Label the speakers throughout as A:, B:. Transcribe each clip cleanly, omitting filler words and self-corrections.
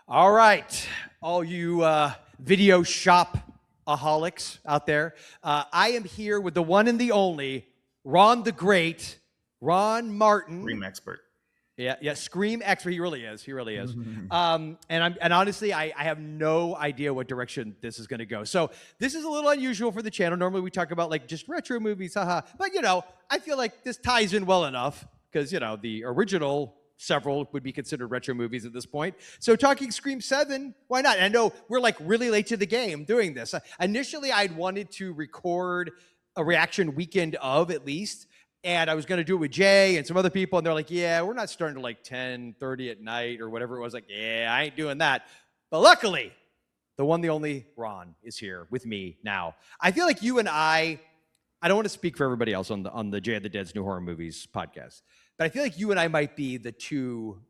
A: All right, all you video shop-aholics out there. I am here with the one and the only Ron the Great, Ron Martin.
B: Scream expert.
A: Yeah, Scream expert. He really is. And honestly, I have no idea what direction this is going to go. So this is a little unusual for the channel. Normally we talk about like just retro movies, haha. But I feel like this ties in well enough because the original several would be considered retro movies at this point. So talking Scream 7, why not? And I know we're like really late to the game doing this. Initially, I'd wanted to record a reaction weekend of at least. And I was going to do it with Jay and some other people. And they're like, yeah, we're not starting to like 10:30 at night or whatever it was. Like, yeah, I ain't doing that. But luckily, the one, the only Ron is here with me now. I feel like you and I don't want to speak for everybody else on the Jay of the Dead's New Horror Movies podcast. But I feel like you and I might be the two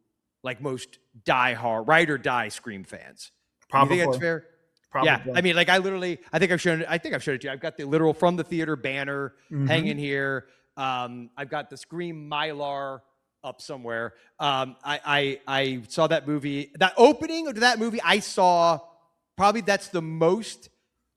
A: like most die-hard, ride or die Scream fans.
B: Probably.
A: You think that's fair?
B: Probably.
A: Yeah. I mean, like I think I've shown it to you. I've got the literal from the theater banner hanging here. I've got the Scream Mylar up somewhere. I saw that movie, that opening of that movie. I saw probably that's the most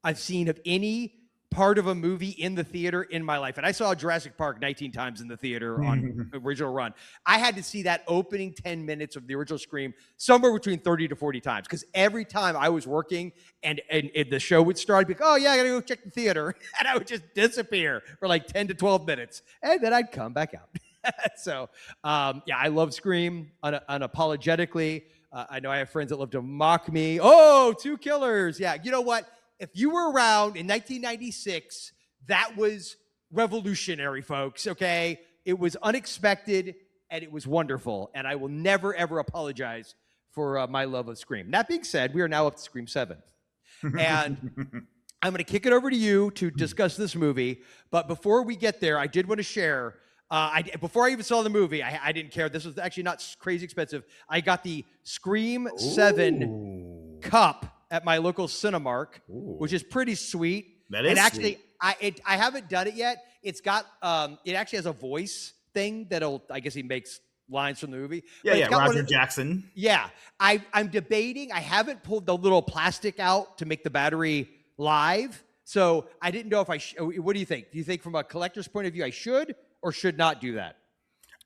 A: I've seen of any part of a movie in the theater in my life. And I saw Jurassic Park 19 times in the theater on original run. I had to see that opening 10 minutes of the original Scream somewhere between 30 to 40 times. Because every time I was working and the show would start, I'd be like, oh yeah, I gotta go check the theater. And I would just disappear for like 10 to 12 minutes. And then I'd come back out. So I love Scream unapologetically. I know I have friends that love to mock me. Oh, two killers. Yeah, you know what? If you were around in 1996, that was revolutionary, folks, okay? It was unexpected, and it was wonderful, and I will never, ever apologize for my love of Scream. That being said, we are now up to Scream 7, and I'm going to kick it over to you to discuss this movie, but before we get there, I did want to share, before I even saw the movie, I didn't care. This was actually not crazy expensive. I got the Scream 7 cup at my local Cinemark, which is pretty sweet.
B: That is
A: and actually,
B: sweet.
A: I haven't done it yet. It's got it actually has a voice thing I guess he makes lines from the movie.
B: Yeah, Roger Jackson.
A: Yeah, I'm debating. I haven't pulled the little plastic out to make the battery live, so I didn't know if what do you think? Do you think from a collector's point of view I should or should not do that?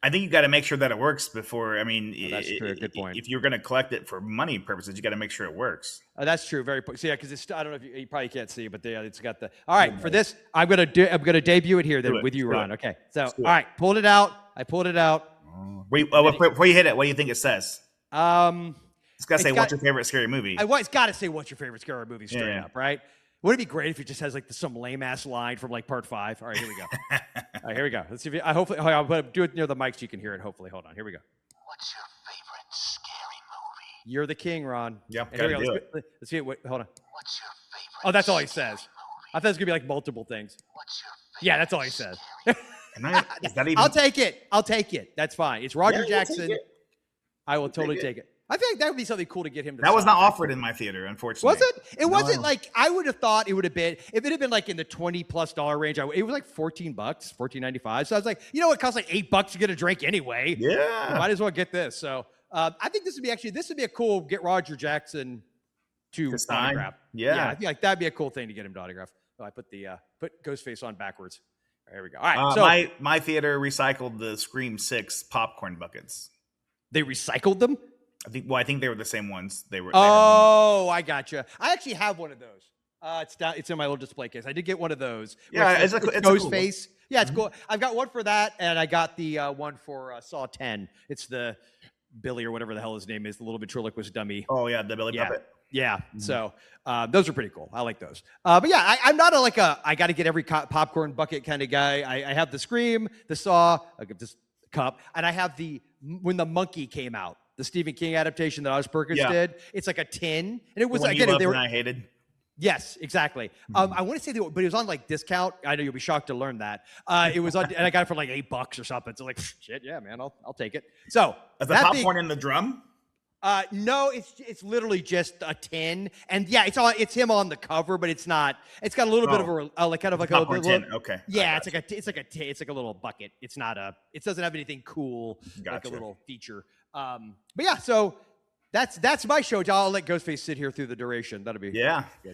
B: I think you got to make sure that it works before. I mean,
A: that's true. Good point.
B: If you're going to collect it for money purposes, you got to make sure it works.
A: That's true. Very. So yeah, because it's. I don't know if you probably can't see, but it's got the. All right, for this, I'm gonna debut it here then with you, Ron. Okay. So all right, pulled it out. I pulled it out.
B: Wait, before you hit it, what do you think it says? It's got to say, what's your favorite scary movie?
A: It's got to say, what's your favorite scary movie straight up, right? Wouldn't it be great if it just has like some lame ass line from like part 5? All right, here we go. All right, here we go. Let's see if I'll do it near the mic so you can hear it. Hopefully, hold on. Here we go.
C: What's your favorite scary movie?
A: You're the king, Ron.
B: Yep,
A: here we go.
B: do it.
A: Let's see it. Wait, hold on.
C: What's your favorite?
A: Oh, that's all he says.
C: movie?
A: I thought it was gonna be like multiple things.
C: What's your favorite?
A: Yeah, that's all he says.
B: Is that even...
A: I'll take it. That's fine. It's Roger Jackson. I will totally take it. I think that would be something cool to get him to.
B: That was not offered in my theater, unfortunately.
A: Was it? It wasn't like I would have thought it would have been if it had been like in the $20+ range. It was like $14, $14.95. So I was like, it costs like $8 to get a drink anyway.
B: Yeah,
A: might as well get this. So I think this would be a cool get Roger Jackson to autograph.
B: Yeah,
A: I feel like that'd be a cool thing to get him to autograph. So I put Ghostface on backwards. There we go. All right. So
B: my theater recycled the Scream 6 popcorn buckets.
A: They recycled them?
B: I think they were the same ones.
A: I gotcha. I actually have one of those. It's in my little display case. I did get one of those.
B: Yeah, it's
A: Ghostface. Cool. Yeah, it's cool. I've got one for that, and I got the one for Saw 10. It's the Billy or whatever the hell his name is, the little ventriloquist dummy.
B: Oh yeah, the Billy puppet.
A: Yeah. So those are pretty cool. I like those. But yeah, I'm not I got to get every popcorn bucket kind of guy. I have the Scream, the Saw, this cup, and I have when the Monkey came out. The Stephen King adaptation that Oz Perkins did. It's like a tin. And it was
B: again, they were. I hated.
A: Yes, exactly. I want to say but it was on like discount. I know you'll be shocked to learn that. It was on, and I got it for like $8 or something. So like, shit, yeah, man, I'll take it. So
B: is the popcorn in the drum?
A: No, it's literally just a tin, and yeah, it's him on the cover, but it's not. It's got a little bit of a like kind of like a little
B: tin. Okay.
A: Yeah, it's like a little bucket. It's not it doesn't have anything cool like a little feature. But yeah, so That's my show. I'll let Ghostface sit here through the duration. That'll be
B: good.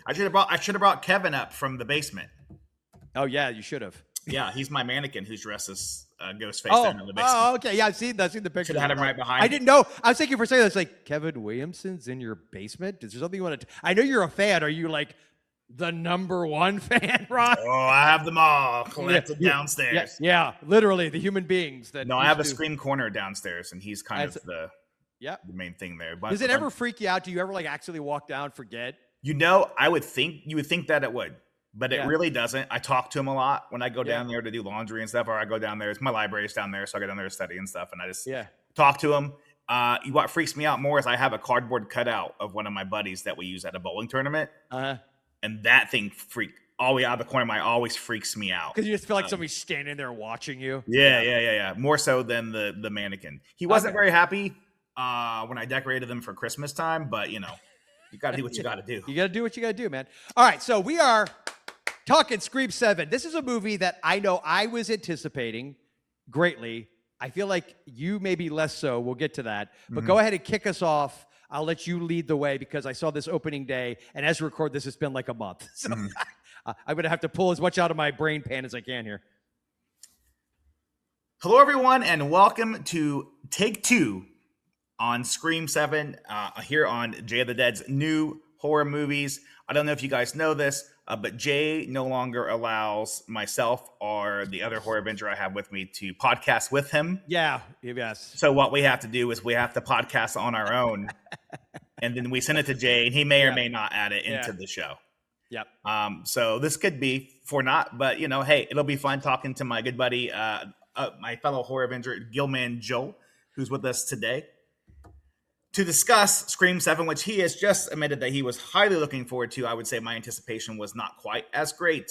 B: I should have brought Kevin up from the basement.
A: Oh yeah, you should have.
B: Yeah, he's my mannequin who's dressed as Ghostface down in the basement.
A: Oh, okay. Yeah, I've seen the picture.
B: Should have had him right behind.
A: I didn't know. I was thinking for a second, it's like Kevin Williamson's in your basement. Is there something you want to? I know you're a fan. Are you like the #1 fan, Ron?
B: Oh, I have them all collected downstairs.
A: Yeah, literally the human beings that.
B: No, I have a Scream corner downstairs, and he's kind of the main thing there. But
A: does it ever freak you out? Do you ever like actually walk down, forget?
B: You would think that it would. But it really doesn't. I talk to him a lot when I go down there to do laundry and stuff, or I go down there. My library's down there, so I go down there to study and stuff, and I just talk to him. What freaks me out more is I have a cardboard cutout of one of my buddies that we use at a bowling tournament, and that thing out of the corner of my eye always freaks me out.
A: Because you just feel like somebody's standing there watching you.
B: Yeah. More so than the mannequin. He wasn't very happy when I decorated them for Christmas time, but you got to do what you got to do.
A: You got to do what you got to do, man. All right, so we are talking Scream 7. This is a movie that I know I was anticipating greatly. I feel like you maybe less so. We'll get to that. But go ahead and kick us off. I'll let you lead the way because I saw this opening day, and as we record this, it's been like a month. So I'm going to have to pull as much out of my brain pan as I can here.
B: Hello, everyone, and welcome to Take 2 on Scream 7 here on Jay of the Dead's new horror movies. I don't know if you guys know this, but Jay no longer allows myself or the other horror avenger I have with me to podcast with him.
A: Yeah, yes.
B: So what we have to do is we have to podcast on our own, and then we send it to Jay, and he may or may not add it into the show.
A: Yep.
B: So this could be for not, but hey, it'll be fun talking to my good buddy, my fellow horror avenger, Gilman Joel, who's with us today, to discuss Scream 7, which he has just admitted that he was highly looking forward to. I would say my anticipation was not quite as great.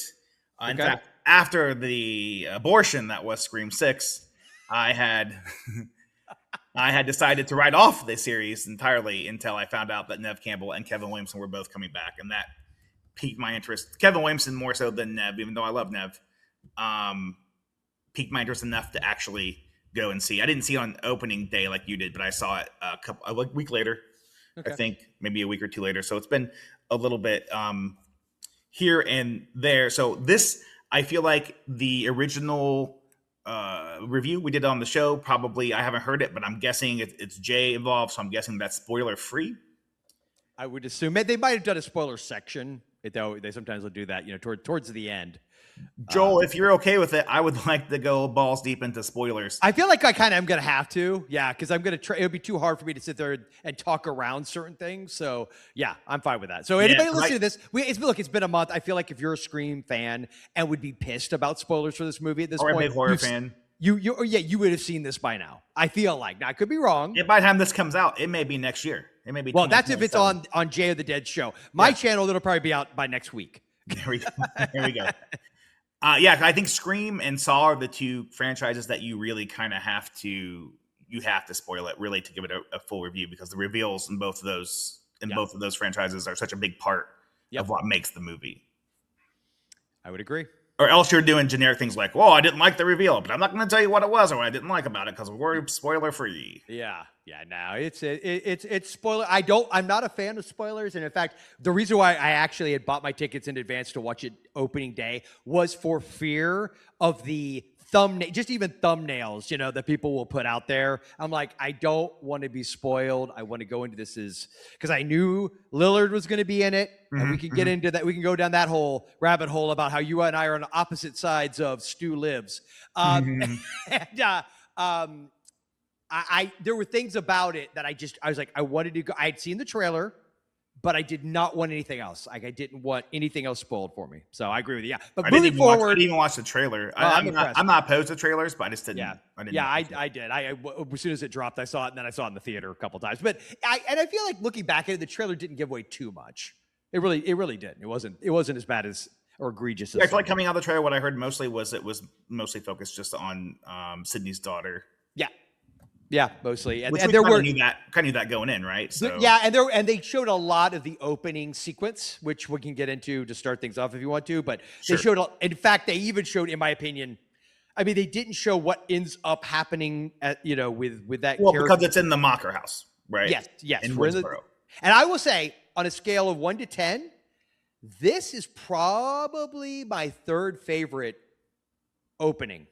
B: In fact, after the abortion that was Scream 6, I had decided to write off the series entirely until I found out that Neve Campbell and Kevin Williamson were both coming back, and that piqued my interest. Kevin Williamson more so than Neve, even though I love Neve, piqued my interest enough to actually go and see. I didn't see it on opening day like you did, but I saw it a week later. I think maybe a week or two later. So it's been a little bit here and there. So this, I feel like the original review we did on the show, probably I haven't heard it, but I'm guessing it's Jay involved. So I'm guessing that's spoiler free.
A: I would assume they might have done a spoiler section. Though they sometimes will do that, towards the end.
B: Joel, if you're okay with it, I would like to go balls deep into spoilers.
A: I feel like I kind of am going to have to. Yeah, because I'm going to try. It would be too hard for me to sit there and talk around certain things. So, yeah, I'm fine with that. So, anybody listening to this, it's been a month. I feel like if you're a Scream fan and would be pissed about spoilers for this movie at this point.
B: Or a big horror fan.
A: You would have seen this by now. I feel like. Now, I could be wrong.
B: By the time this comes out, it may be next year. It may be.
A: Well, that's if it's on Jay of the Dead show. My channel, it'll probably be out by next week.
B: There we go. There we go. I think Scream and Saw are the two franchises that you really kind of have to spoil it really to give it a full review, because the reveals in both of those franchises are such a big part of what makes the movie. I
A: would agree.
B: Or else you're doing generic things like, "Well, I didn't like the reveal, but I'm not going to tell you what it was or what I didn't like about it because we're spoiler free."
A: Yeah. No, it's spoiler. I'm not a fan of spoilers, and in fact, the reason why I actually had bought my tickets in advance to watch it opening day was for fear of the thumbnail, just even thumbnails, that people will put out there. I'm like, I don't want to be spoiled. I want to go into this because I knew Lillard was going to be in it, and we can get into that. We can go down that whole rabbit hole about how you and I are on opposite sides of Stu Lives. There were things about it that I was like, I wanted to go. I had seen the trailer, but I did not want anything else. Like, I didn't want anything else spoiled for me. So I agree with you. Yeah. But moving forward,
B: I didn't even watch the trailer. I'm not opposed to trailers, but I just didn't.
A: I did. As soon as it dropped, I saw it, and then I saw it in the theater a couple times. But I feel like looking back at it, the trailer didn't give away too much. It really didn't. It wasn't as bad as or egregious as.
B: I feel like coming out of the trailer, what I heard mostly was it was mostly focused just on Sidney's daughter.
A: Yeah, mostly.
B: And there were knew that going in, right? So
A: and they showed a lot of the opening sequence, which we can get into to start things off if you want to. But they showed, in fact, they even showed, in my opinion, they didn't show what ends up happening with that.
B: Well, because it's in the Mocker house. right?
A: Yes.
B: In Woodsboro.
A: And I will say, on a scale of 1 to 10, this is probably my third favorite opening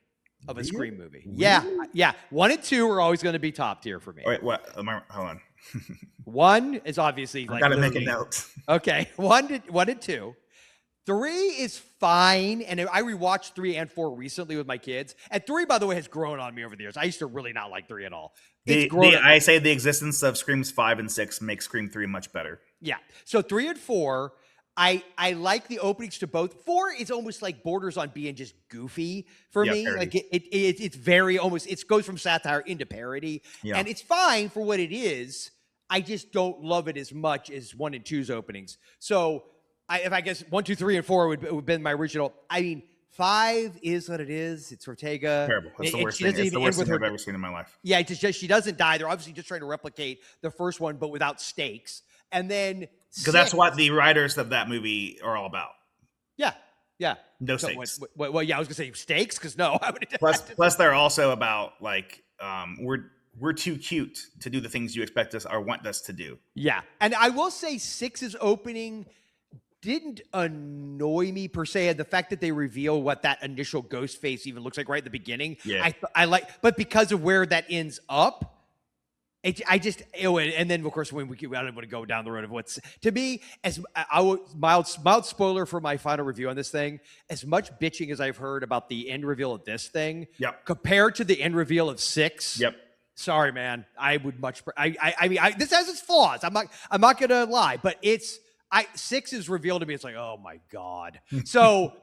A: of a Scream movie.
B: Really?
A: Yeah. 1 and 2 are always going to be top tier for me.
B: Wait, what? Hold on.
A: 1 is obviously
B: I gotta make a note.
A: Okay, 1 and 2. 3 is fine, and I rewatched 3 and 4 recently with my kids. And 3, by the way, has grown on me over the years. I used to really not like 3 at all.
B: I say the existence of Screams 5 and 6 makes Scream 3 much better.
A: Yeah. So 3 and 4, I like the openings to both. 4 is almost like borders on being just goofy for me.
B: Parody.
A: Like it's very almost, it goes from satire into parody.
B: Yeah.
A: And it's fine for what it is. I just don't love it as much as 1 and 2's openings. So if I guess 1, 2, 3, and 4 would have been my original. I mean, 5 is what it is. It's Ortega.
B: Terrible. That's the worst thing. It's the worst thing I've ever seen in my life.
A: Yeah, it's just she doesn't die. They're obviously just trying to replicate the first one, but without stakes. And then
B: because that's what the writers of that movie are all about.
A: Yeah.
B: No stakes.
A: Well, yeah, I was gonna say stakes because no, I would.
B: Plus, they're also about like we're too cute to do the things you expect us or want us to do.
A: Yeah, and I will say 6's opening didn't annoy me per se, and the fact that they reveal what that initial ghost face even looks like right at the beginning.
B: Yeah,
A: I like, but because of where that ends up. And then of course I don't want to go down the road of what's to me as mild spoiler for my final review on this thing. As much bitching as I've heard about the end reveal of this thing, compared to the end reveal of 6, sorry man, I would much. I mean, this has its flaws. I'm not gonna lie, but 6 is revealed to me. It's like, oh my God. So,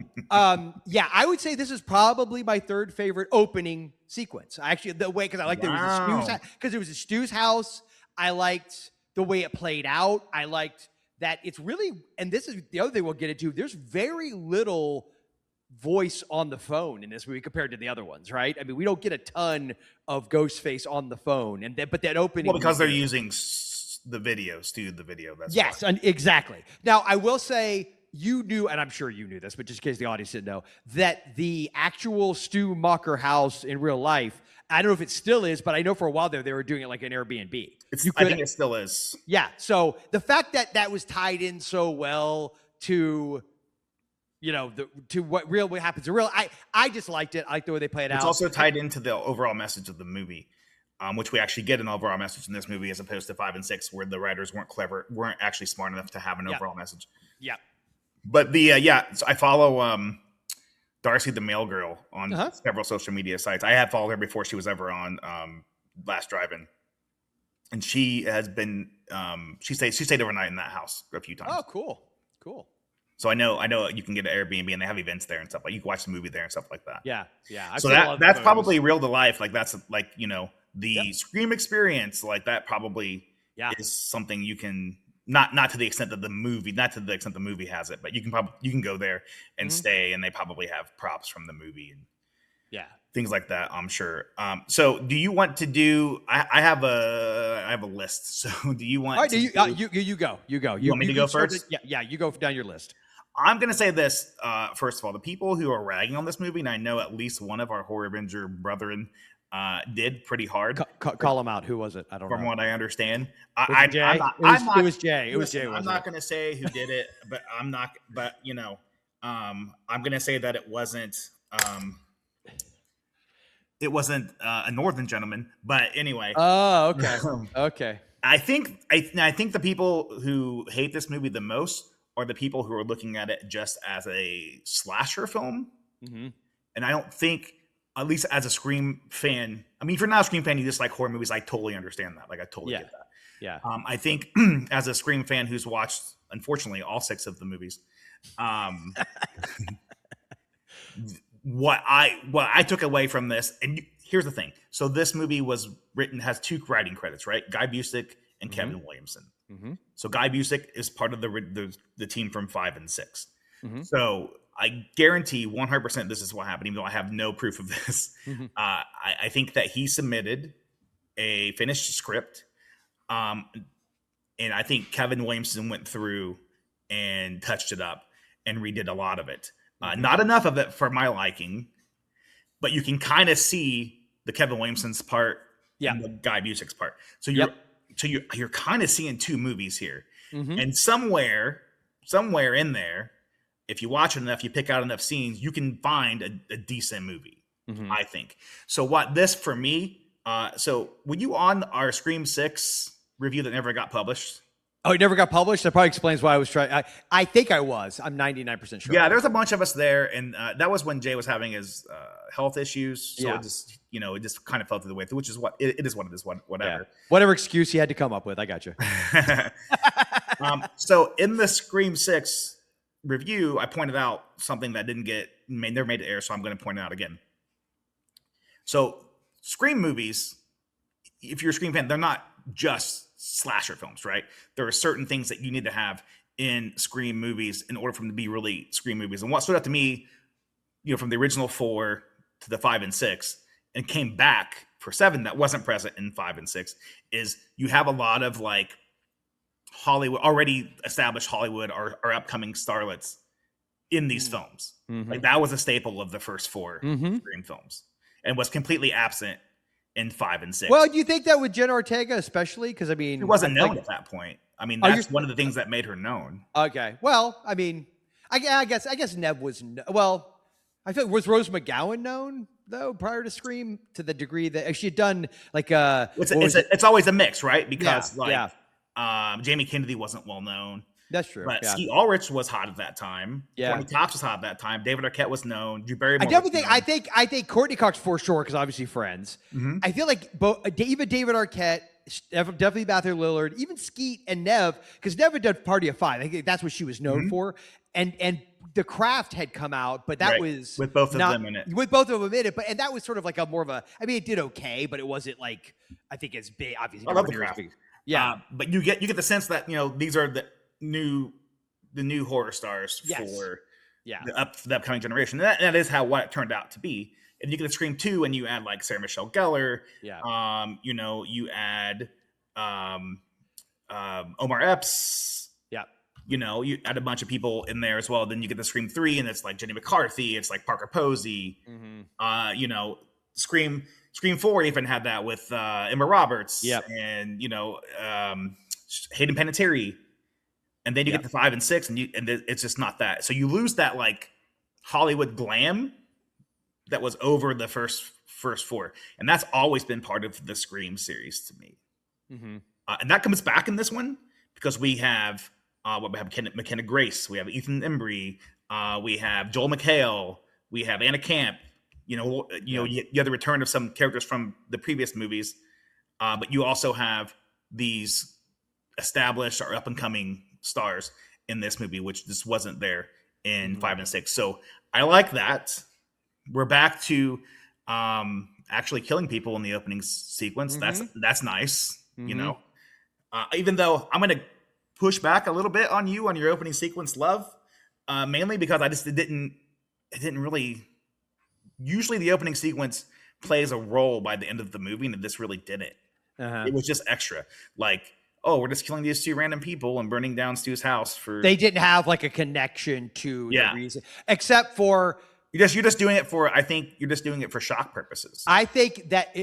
A: yeah, I would say this is probably my third favorite opening sequence. Actually, the way, because I liked it was a Stu's house. I liked the way it played out. I liked that it's really, and this is the other thing we'll get into. There's very little voice on the phone in this movie compared to the other ones, right? I mean, we don't get a ton of Ghostface on the phone, but that opening.
B: Well, because they're using the video. That's
A: yes, exactly. Now, I will say you knew, and I'm sure you knew this, but just in case the audience didn't know, that the actual Stu Macher house in real life, I don't know if it still is, but I know for a while there they were doing it like an Airbnb.
B: I think it still is.
A: Yeah. So the fact that that was tied in so well to, what happens in real, I just liked it. I like the way they played it out.
B: It's also tied into the overall message of the movie. Which we actually get an overall message in this movie as opposed to 5 and 6, where the writers weren't actually smart enough to have an overall message.
A: Yeah.
B: But so I follow Darcy the Mail Girl on several social media sites. I had followed her before she was ever on Last Drive-In. And she has been she stayed overnight in that house a few times.
A: Oh, cool.
B: So I know you can get an Airbnb and they have events there and stuff. Like you can watch the movie there and stuff like that.
A: Yeah.
B: So that's probably real to life. Like that's like, the Scream experience, like that probably is something you can not to the extent that the movie has it, but you can go there and stay, and they probably have props from the movie and things like that, I'm sure. So do you want to do? I have a list. So do you want?
A: All right, you go. You
B: want me to go first?
A: Yeah. You go down your list.
B: I'm going to say this, first of all, the people who are ragging on this movie, and I know at least one of our Horror Avenger brethren did pretty hard.
A: Call him out. Who was it? I don't know.
B: From what I understand.
A: It was Jay.
B: I'm not going to say who did it, but I'm going to say that it wasn't a northern gentleman, but anyway.
A: Oh, okay. Okay.
B: I think the people who hate this movie the most are the people who are looking at it just as a slasher film.
A: Mm-hmm.
B: And I don't think, at least as a Scream fan, I mean, if you're not a Scream fan, you just like horror movies, I totally understand that. Like, I totally get that.
A: Yeah.
B: I think as a Scream fan who's watched, unfortunately, all 6 of the movies, what I took away from this, and here's the thing. So this movie has 2 writing credits, right? Guy Busick and Kevin Williamson.
A: Mm-hmm.
B: So Guy Busick is part of the team from 5 and 6.
A: Mm-hmm.
B: So I guarantee 100% this is what happened, even though I have no proof of this.
A: Mm-hmm.
B: I think that he submitted a finished script. And I think Kevin Williamson went through and touched it up and redid a lot of it. Not enough of it for my liking, but you can kind of see the Kevin Williamson's part and the Guy Busick's part. So so you're kind of seeing two movies here,
A: Mm-hmm.
B: and somewhere in there, if you watch it enough, you pick out enough scenes, you can find a decent movie.
A: Mm-hmm.
B: I think. So what this for me? So were you on our Scream 6 review that never got published?
A: Oh, it never got published? That probably explains why I was trying. I think I was. I'm 99% sure.
B: Yeah, there's a bunch of us there, and that was when Jay was having his health issues. So
A: Yeah.
B: it just kind of fell through the way through, which is what it is. What it is. Whatever.
A: Yeah. Whatever excuse he had to come up with, I got you.
B: So in the Scream 6 review, I pointed out something that never made it air, so I'm going to point it out again. So Scream movies, if you're a Scream fan, they're not just slasher films, right? There are certain things that you need to have in Scream movies in order for them to be really Scream movies. And what stood out to me, from the original 4 to the 5 and 6, and came back for 7 that wasn't present in 5 and 6, is you have a lot of like Hollywood, already established Hollywood or upcoming starlets in these films.
A: Mm-hmm.
B: Like that was a staple of the first 4 Scream films, and was completely absent in 5 and 6.
A: Well, do you think that with Jenna Ortega especially? Because, I mean...
B: She wasn't known at that point. I mean, that's one of the things that made her known.
A: Okay. Well, I mean, I guess Neve was... Well, I feel was Rose McGowan known, though, prior to Scream, to the degree that she had done, like...
B: It's always a mix, right? Because, Jamie Kennedy wasn't well known.
A: That's true.
B: But Skeet Ulrich was hot at that time.
A: Yeah.
B: Courtney Cox was hot at that time. David Arquette was known. Drew Barrymore.
A: I think Courtney Cox for sure, because obviously friends.
B: Mm-hmm.
A: I feel like even David Arquette, definitely Matthew Lillard, even Skeet and Neve, because Neve had done Party of 5. I think that's what she was known for. And The Craft had come out, but that was
B: with both of them in it.
A: With both of them in it, and that was sort of like it did okay, but it wasn't like, I think as big. Obviously,
B: I love The Craft.
A: Yeah,
B: but you get the sense that these are the new horror stars for the upcoming generation. And that is what it turned out to be. And you get to Scream 2 and you add like Sarah Michelle Gellar.
A: Yeah.
B: You add Omar Epps.
A: Yeah.
B: You add a bunch of people in there as well. Then you get the Scream 3 and it's like Jenny McCarthy. It's like Parker Posey.
A: Mm-hmm.
B: Scream 4 even had that with Emma Roberts.
A: Yep.
B: And, Hayden Panettiere. And then you get to 5 and 6, and it's just not that. So you lose that like Hollywood glam that was over the first 4, and that's always been part of the Scream series to me.
A: Mm-hmm.
B: And that comes back in this one because we have McKenna Grace, we have Ethan Embry, we have Joel McHale, we have Anna Camp. You have the return of some characters from the previous movies, but you also have these established or up and coming stars in this movie, which just wasn't there in 5 and 6. So I like that. We're back to actually killing people in the opening sequence. That's nice. Even though I'm going to push back a little bit on you on your opening sequence love, mainly because it didn't really. Usually the opening sequence plays a role by the end of the movie, and this really didn't. It was just extra, like, oh, we're just killing these 2 random people and burning down Stu's house for... They
A: didn't have like a connection to the reason, except for...
B: You're just doing it for, I think you're just doing it for shock purposes.
A: I think that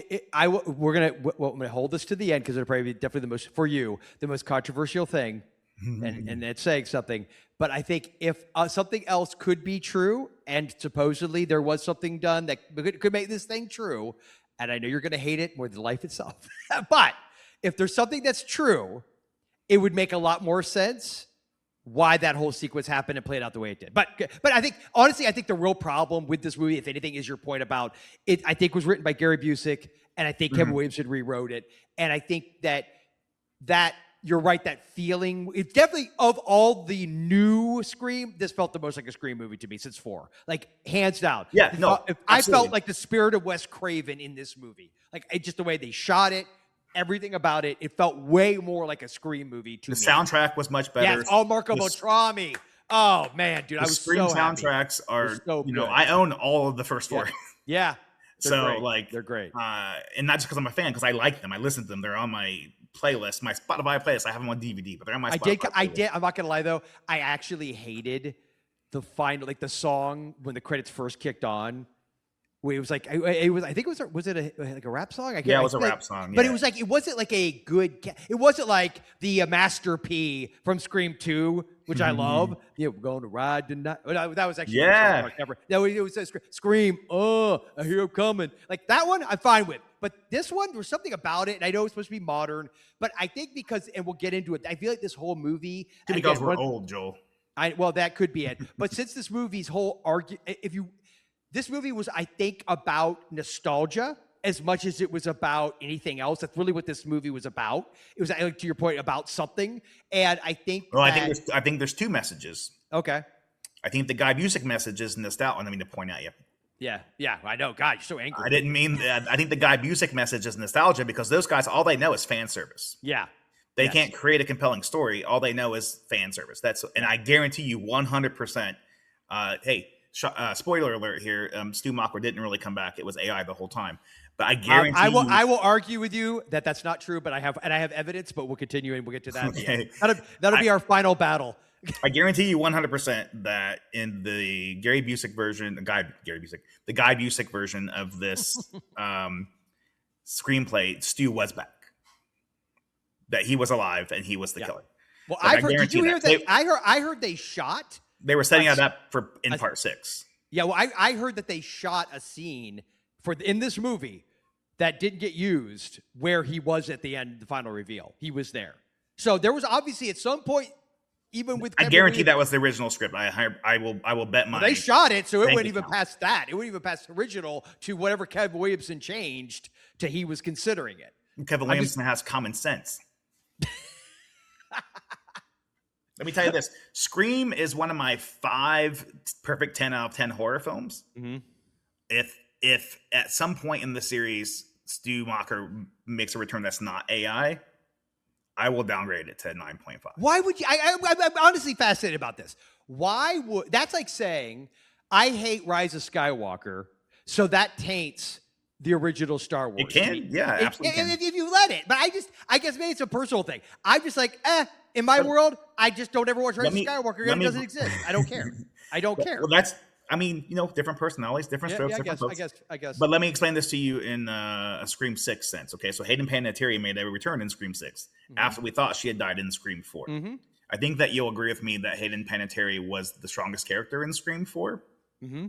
A: we're going to hold this to the end because it'll probably be definitely the most controversial thing, and it's saying something. But I think if something else could be true, and supposedly there was something done that could make this thing true, and I know you're going to hate it more than life itself, but if there's something that's true, it would make a lot more sense why that whole sequence happened and played out the way it did. But I think, honestly, the real problem with this movie, if anything, is your point about it, I think was written by Gary Busek, and I think Kevin Williamson rewrote it. And I think that you're right, that feeling, it's definitely, of all the new Scream, this felt the most like a Scream movie to me since 4. Like, hands down.
B: Yeah, no,
A: I felt like the spirit of Wes Craven in this movie. Like, just the way they shot it, everything about it, it felt way more like a Scream movie to me.
B: The soundtrack was much better.
A: Yes, all Marco Beltrami. Oh man, dude, I was
B: Scream
A: so happy.
B: soundtracks are,
A: so good.
B: I own all of the first 4.
A: Yeah.
B: So
A: great. They're great.
B: And not just because I'm a fan, because I like them. I listen to them. They're on my playlist, my Spotify playlist. I have them on DVD, but they're on my Spotify playlist.
A: I'm not gonna lie though. I actually hated the final, like the song when the credits first kicked on. Where it was like it was. I think it was it like a rap song?
B: Yeah, it was a rap song.
A: But
B: yeah.
A: it was like it wasn't like a good. It wasn't like the Master P from Scream 2, which I love. Yeah, we're going to ride tonight. That was actually it was a Scream. Oh, I hear him coming. Like that one, I'm fine with. But this one, there was something about it, and I know it's supposed to be modern. But I think because, and we'll get into it. I feel like this whole movie
B: Because we're old, Joel.
A: Well, that could be it. But since this movie's whole this movie was, I think, about nostalgia as much as it was about anything else. That's really what this movie was about. It was, to your point, about something. And I think
B: I think there's two messages.
A: Okay.
B: I think the Guy Busick message is nostalgia. I mean to point at you.
A: Yeah, I know. God, you're so angry.
B: I didn't mean that. I think the Guy Busick message is nostalgia because those guys, all they know is fan service.
A: Yeah.
B: They can't create a compelling story. All they know is fan service. And I guarantee you 100%. Spoiler alert here. Stu Macher didn't really come back. It was AI the whole time. But I guarantee
A: I will argue with you that that's not true. But I have evidence. But we'll continue and we'll get to that.
B: Okay.
A: That'll be our final battle.
B: I guarantee you 100% that in the Guy Busick version of this screenplay, Stu was back. That he was alive and he was the killer.
A: Well, did you hear that? I heard they shot.
B: They were setting that up in part 6.
A: Yeah, well, I heard that they shot a scene in this movie that didn't get used where he was at the end, the final reveal. He was there. So there was obviously at some point, even with
B: I guarantee that was the original script. I will bet money.
A: They shot it, so it wouldn't even pass that. It wouldn't even pass the original to whatever Kevin Williamson changed to he was considering it.
B: Kevin Williamson has common sense. Let me tell you this. Scream is one of my 5 perfect 10 out of 10 horror films. Mm-hmm. If at some point in the series Stu Macher makes a return that's not AI, I will downgrade it to 9.5.
A: Why would you? I'm honestly fascinated about this. Why would that's like saying I hate Rise of Skywalker, so that taints the original Star Wars.
B: It can, absolutely.
A: If you let it, but I guess maybe it's a personal thing. I'm just like, in my world, I just don't ever watch Rise of Skywalker. It doesn't exist. I don't care. I don't care.
B: Well, different personalities, different strokes, different folks.
A: I guess.
B: But let me explain this to you in a Scream 6 sense. Okay, so Hayden Panettiere made a return in Scream 6 after we thought she had died in Scream 4. Mm-hmm. I think that you'll agree with me that Hayden Panettiere was the strongest character in Scream 4. Mm-hmm.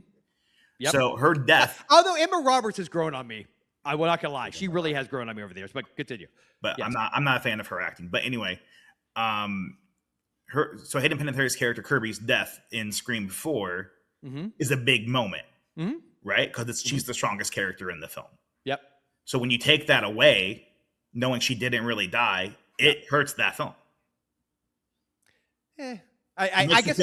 B: Yep. So her death.
A: Although Emma Roberts has grown on me. I will not gonna lie. She really has grown on me over the years, but continue.
B: But yes. I'm not a fan of her acting. But anyway, Hayden Panettiere's character Kirby's death in Scream 4 is a big moment, right? Because she's the strongest character in the film.
A: Yep.
B: So when you take that away, knowing she didn't really die, it hurts that film.
A: I guess,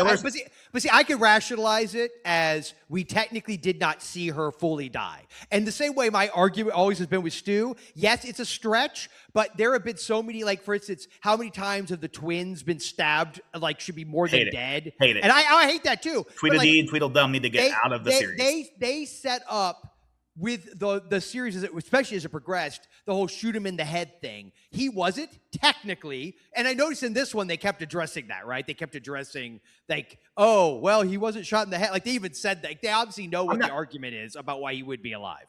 A: but see, I could rationalize it as we technically did not see her fully die. And the same way my argument always has been with Stu, yes, it's a stretch, but there have been so many, like, for instance, how many times have the twins been stabbed, like, should be more than dead?
B: Hate it.
A: And I hate that too.
B: Tweedledee, Tweedledum need to get out of the series.
A: They set up with the series, especially as it progressed, the whole shoot him in the head thing. He wasn't, technically. And I noticed in this one, they kept addressing that, right? They kept addressing, like, oh, well, he wasn't shot in the head. Like, they even said that. They obviously know what the argument is about why he would be alive.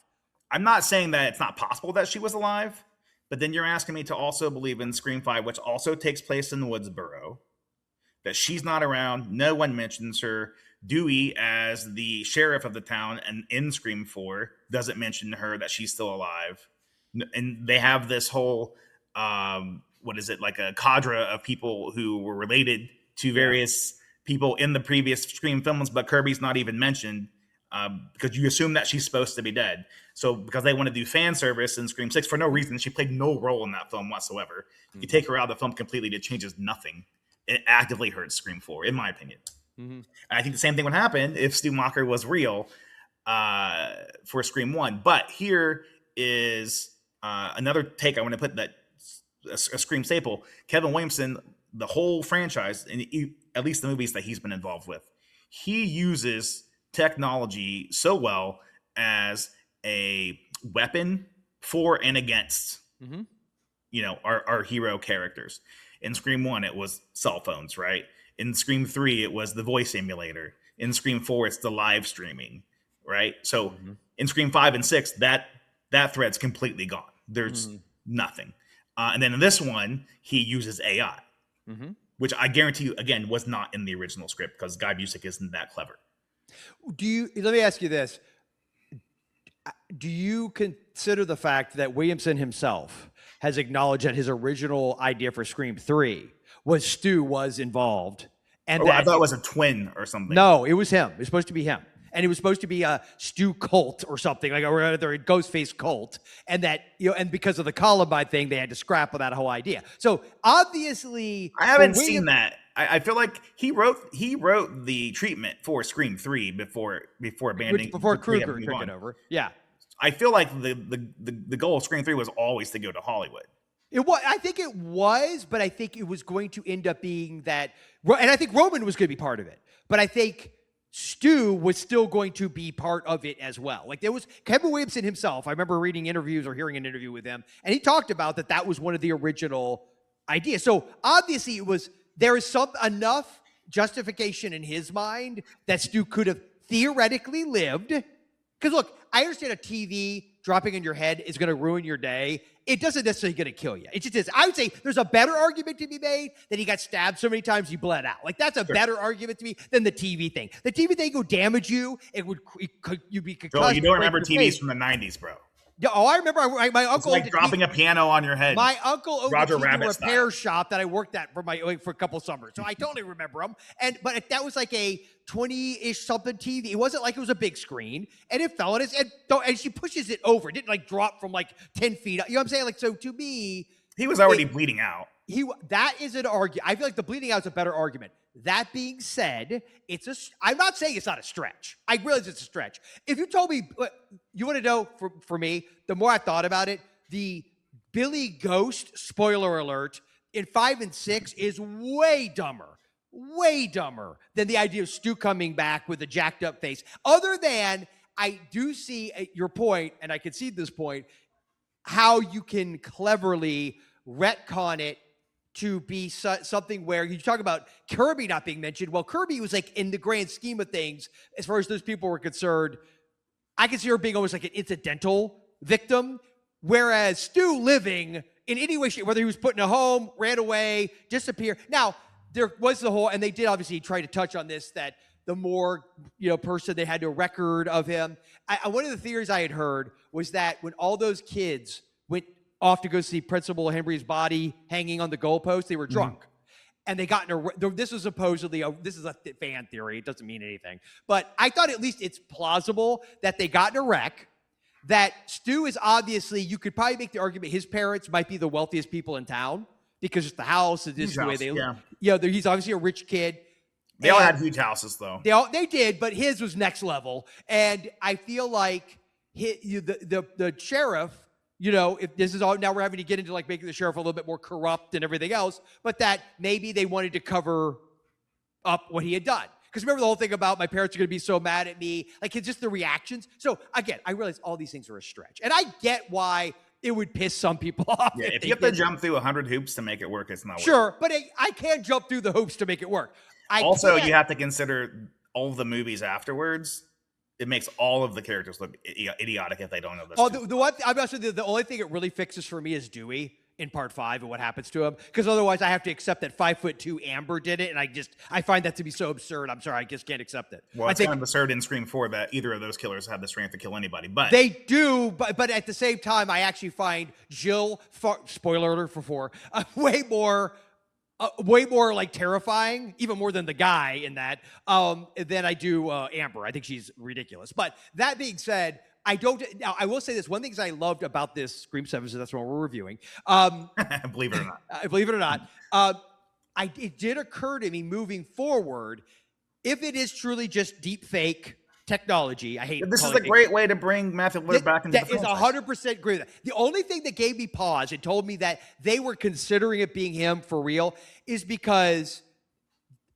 B: I'm not saying that it's not possible that she was alive, but then you're asking me to also believe in Scream 5, which also takes place in Woodsboro, that she's not around. No one mentions her. Dewey, as the sheriff of the town, and in Scream 4, doesn't mention her that she's still alive. And they have this whole, like a cadre of people who were related to various people in the previous Scream films, but Kirby's not even mentioned because you assume that she's supposed to be dead. So because they want to do fan service in Scream 6 for no reason, she played no role in that film whatsoever. Mm-hmm. You take her out of the film completely, it changes nothing. It actively hurts Scream 4, in my opinion. Mm-hmm. I think the same thing would happen if Stu Macher was real for Scream 1. But here is another take I want to put that a Scream staple. Kevin Williamson, the whole franchise, and at least the movies that he's been involved with, he uses technology so well as a weapon for and against, our hero characters. In Scream 1, it was cell phones, right? In Scream 3, it was the voice emulator. In Scream 4, it's the live streaming, right? So in Scream 5 and 6, that thread's completely gone. There's nothing. And then in this one, he uses AI, which I guarantee you, again, was not in the original script because Guy Busick isn't that clever.
A: Let me ask you this. Do you consider the fact that Williamson himself has acknowledged that his original idea for Scream 3 was Stu was involved? And
B: I thought it was a twin or something.
A: No, it was him. It was supposed to be him. And it was supposed to be a Stu cult or something, like a Ghostface cult. And that, and because of the Columbine thing, they had to scrap that whole idea. So obviously,
B: I haven't seen that. I feel like he wrote the treatment for Scream 3 before abandoning
A: before Krueger took it over. Yeah.
B: I feel like the goal of Scream 3 was always to go to Hollywood.
A: I think it was, but I think it was going to end up being that, and I think Roman was going to be part of it. But I think Stu was still going to be part of it as well. Like there was Kevin Williamson himself. I remember reading interviews or hearing an interview with him, and he talked about that was one of the original ideas. So obviously there is enough justification in his mind that Stu could have theoretically lived. Because look, I understand a TV dropping in your head is going to ruin your day. It doesn't necessarily going to kill you. It just is. I would say there's a better argument to be made that he got stabbed so many times he bled out. Like that's a better argument to me than the TV thing. The TV thing would damage you. You'd be concussed.
B: Joel, you don't remember TVs from the 90s, bro.
A: Yeah, I remember my uncle.
B: It's like dropping a piano on your head.
A: My uncle owned
B: Roger
A: a TV repair
B: style.
A: shop that I worked at for a couple summers, so I totally remember them. But that was like a 20-ish something TV. It wasn't like it was a big screen, and it fell on his and she pushes it over. It didn't like drop from like 10 feet. You know what I'm saying? Like so, to me,
B: he was already bleeding out.
A: That is an argument. I feel like the bleeding out is a better argument. That being said, I'm not saying it's not a stretch. I realize it's a stretch. If you told me, you want to know, for me, the more I thought about it, the Billy Ghost, spoiler alert, in 5 and 6 is way dumber than the idea of Stu coming back with a jacked up face. Other than, I do see your point, and I concede this point, how you can cleverly retcon it to be something where you talk about Kirby not being mentioned. Well, Kirby was like, in the grand scheme of things, as far as those people were concerned, I could see her being almost like an incidental victim, whereas Stu living in any way, whether he was put in a home, ran away, disappeared. Now, there was the whole, and they did obviously try to touch on this, that the more, person they had a record of him. One of the theories I had heard was that when all those kids went off to go see Principal Henry's body hanging on the goalpost, they were drunk. And they got this is supposedly, this is a fan theory. It doesn't mean anything. But I thought at least it's plausible that they got in a wreck, that Stu is obviously, you could probably make the argument his parents might be the wealthiest people in town because it's the house, it's the way they live. Yeah, he's obviously a rich kid.
B: They all had huge houses, though.
A: They did, but his was next level. And I feel like the sheriff, if this is all, now we're having to get into like making the sheriff a little bit more corrupt and everything else, but that maybe they wanted to cover up what he had done. Because remember the whole thing about my parents are going to be so mad at me, like it's just the reactions. So again, I realize all these things are a stretch, and I get why it would piss some people off.
B: Yeah, if you have to jump through 100 hoops to make it work, it's not
A: sure, but I can't jump through the hoops to make it work.
B: You have to consider all the movies afterwards. It makes all of the characters look idiotic if they don't know this.
A: The only thing it really fixes for me is Dewey in part 5 and what happens to him. Because otherwise I have to accept that 5'2" Amber did it. And I find that to be so absurd. I'm sorry, I just can't accept it.
B: Well, it's kind of absurd in Scream 4 that either of those killers have the strength to kill anybody. But
A: they do, but at the same time, I actually find Jill, spoiler alert for 4, way more like terrifying, even more than the guy in that, than I do Amber. I think she's ridiculous. But that being said, now I will say this. One thing I loved about this Scream 7, so that's what we're reviewing.
B: Believe it or not.
A: Believe it or not. It did occur to me moving forward, if it is truly just deep fake technology, I hate
B: this is a great way to bring Matthew Lillard back into the franchise.
A: That is 100% agree with that. The only thing that gave me pause and told me that they were considering it being him for real is because,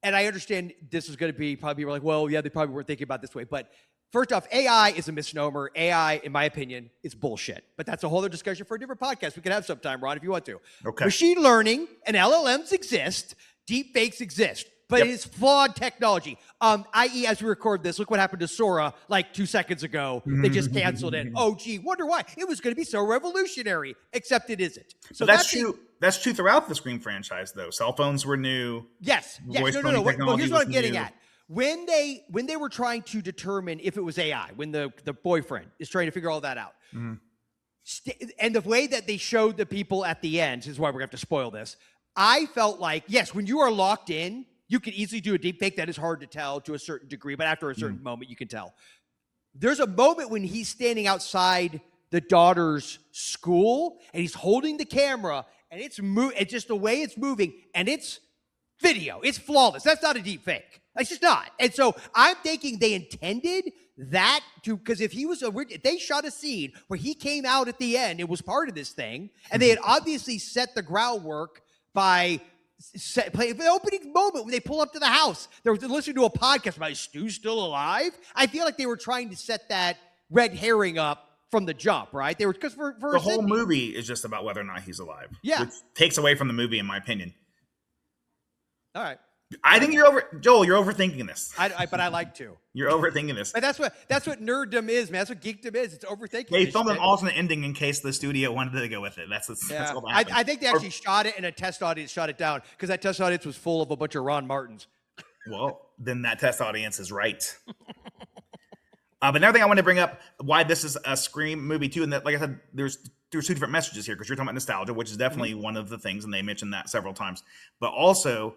A: and I understand this is going to be probably like, well, yeah, they probably weren't thinking about it this way, but first off, AI is a misnomer. AI, in my opinion, is bullshit. But that's a whole other discussion for a different podcast we can have sometime, Ron, if you want to.
B: Okay.
A: Machine learning and LLMs exist. Deep fakes exist. but it is flawed technology. I.e., as we record this, look what happened to Sora like 2 seconds ago. They just canceled it. Oh, gee, wonder why. It was going to be so revolutionary, except it isn't. So
B: that's true. That's true throughout the Scream franchise, though. Cell phones were new.
A: Yes. No. Well, here's what I'm getting at. When they were trying to determine if it was AI, when the boyfriend is trying to figure all that out, and the way that they showed the people at the end, this is why we're going to have to spoil this, I felt like, yes, when you are locked in, you can easily do a deep fake. That is hard to tell to a certain degree, but after a certain moment, you can tell. There's a moment when he's standing outside the daughter's school, and he's holding the camera, and it's just the way it's moving, and it's video. It's flawless. That's not a deep fake. It's just not. And so I'm thinking they intended that to, because if they shot a scene where he came out at the end, it was part of this thing, and they had obviously set the groundwork by playing the opening moment when they pull up to the house. They were listening to a podcast about, is Stu still alive? I feel like they were trying to set that red herring up from the jump, right? They were, because for
B: the whole movie is just about whether or not he's alive.
A: Yeah,
B: which takes away from the movie, in my opinion.
A: All right.
B: I think you're overthinking this.
A: But I like to.
B: You're overthinking this.
A: But that's what nerddom is, man. That's what geekdom is. It's overthinking.
B: They filmed an alternate ending in case the studio wanted to go with it. That's all that happened.
A: I think they actually shot it, and a test audience shot it down because that test audience was full of a bunch of Ron Martins.
B: Well, then that test audience is right. But another thing I want to bring up, why this is a Scream movie too, and that, like I said, there's two different messages here, because you're talking about nostalgia, which is definitely one of the things, and they mentioned that several times. But also,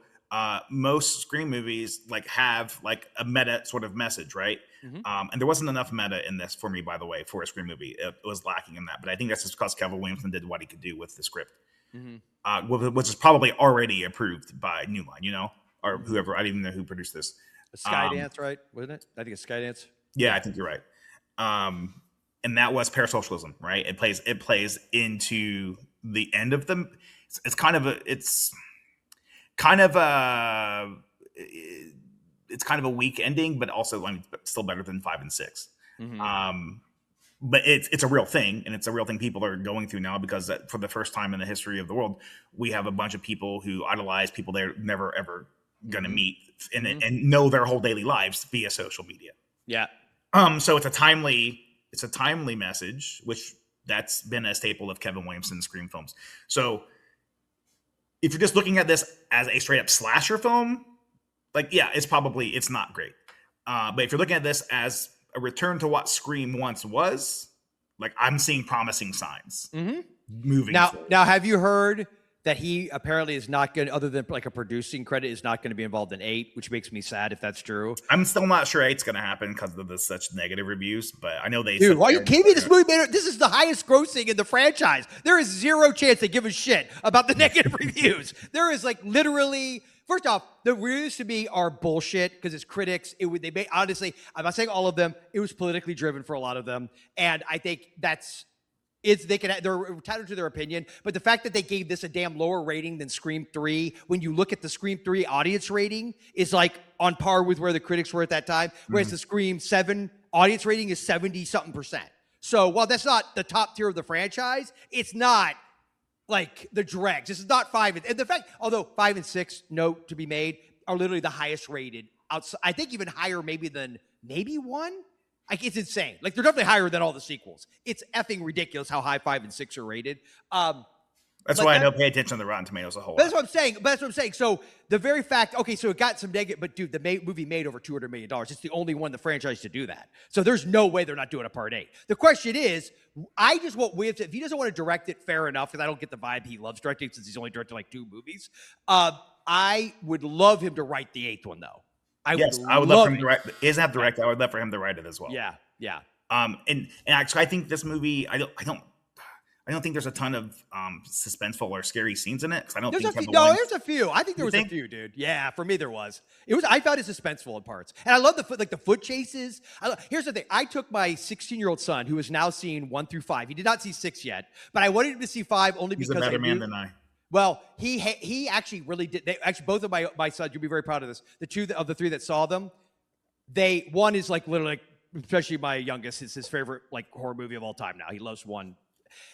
B: most Scream movies have a meta sort of message, right? And there wasn't enough meta in this for me, by the way, for a Scream movie. It was lacking in that, but I think that's just because Kevin Williamson did what he could do with the script, which is probably already approved by New Line, or whoever. I don't even know who produced this.
A: Skydance, right? Wasn't it? I think it's Skydance.
B: Yeah, I think you're right. And that was parasocialism, right? It plays into the end of them. It's kind of a weak ending, but also still better than 5 and 6. But it's a real thing, and it's a real thing people are going through now, because for the first time in the history of the world, we have a bunch of people who idolize people they're never ever going to meet and know their whole daily lives via social media.
A: Yeah.
B: So it's a timely message, which that's been a staple of Kevin Williamson's Scream films. So if you're just looking at this as a straight up slasher film, it's not great. But if you're looking at this as a return to what Scream once was, I'm seeing promising signs moving forward.
A: Now, have you heard that he apparently is not going to, other than a producing credit, is not going to be involved in 8, which makes me sad if that's true.
B: I'm still not sure 8's going to happen because of such negative reviews, but I know they...
A: Dude, why are you kidding me? This movie this is the highest grossing in the franchise. There is zero chance they give a shit about the negative reviews. There is literally... First off, the reviews to me are bullshit because it's critics. Honestly, I'm not saying all of them. It was politically driven for a lot of them. And I think they're entitled to their opinion, but the fact that they gave this a damn lower rating than Scream 3, when you look at the Scream 3 audience rating, is on par with where the critics were at that time, whereas the Scream 7 audience rating is 70-something%. So while that's not the top tier of the franchise, it's not the dregs. This is not 5. And the fact, although 5 and 6, note to be made, are literally the highest rated. I think even higher maybe than 1. It's insane. They're definitely higher than all the sequels. It's effing ridiculous how high 5 and 6 are rated.
B: That's why I don't pay attention to the Rotten Tomatoes a whole lot.
A: That's what I'm saying. So the very fact, so it got some negative, but dude, the movie made over $200 million. It's the only one in the franchise to do that. So there's no way they're not doing a part 8. The question is, I just want Williamson, if he doesn't want to direct it, fair enough, because I don't get the vibe he loves directing since he's only directed 2 movies. I would love him to write the 8th one, though. I would love for him to write.
B: He doesn't have to direct. I would love for him to write it as well.
A: Yeah.
B: And actually, I think this movie, I don't think there's a ton of suspenseful or scary scenes in it, because I don't think
A: there's a few. I think there was a few, dude. Yeah, for me there was. I found it suspenseful in parts, and I love the foot chases. Here's the thing: I took my 16-year-old son, who has now seen 1 through 5. He did not see 6 yet, but I wanted him to see 5 only because
B: he's a better man than I.
A: Well, he actually really did. Both of my sons, you'll be very proud of this. The 2 of the 3 that saw them, one is literally, especially my youngest, it's his favorite horror movie of all time now. He loves 1.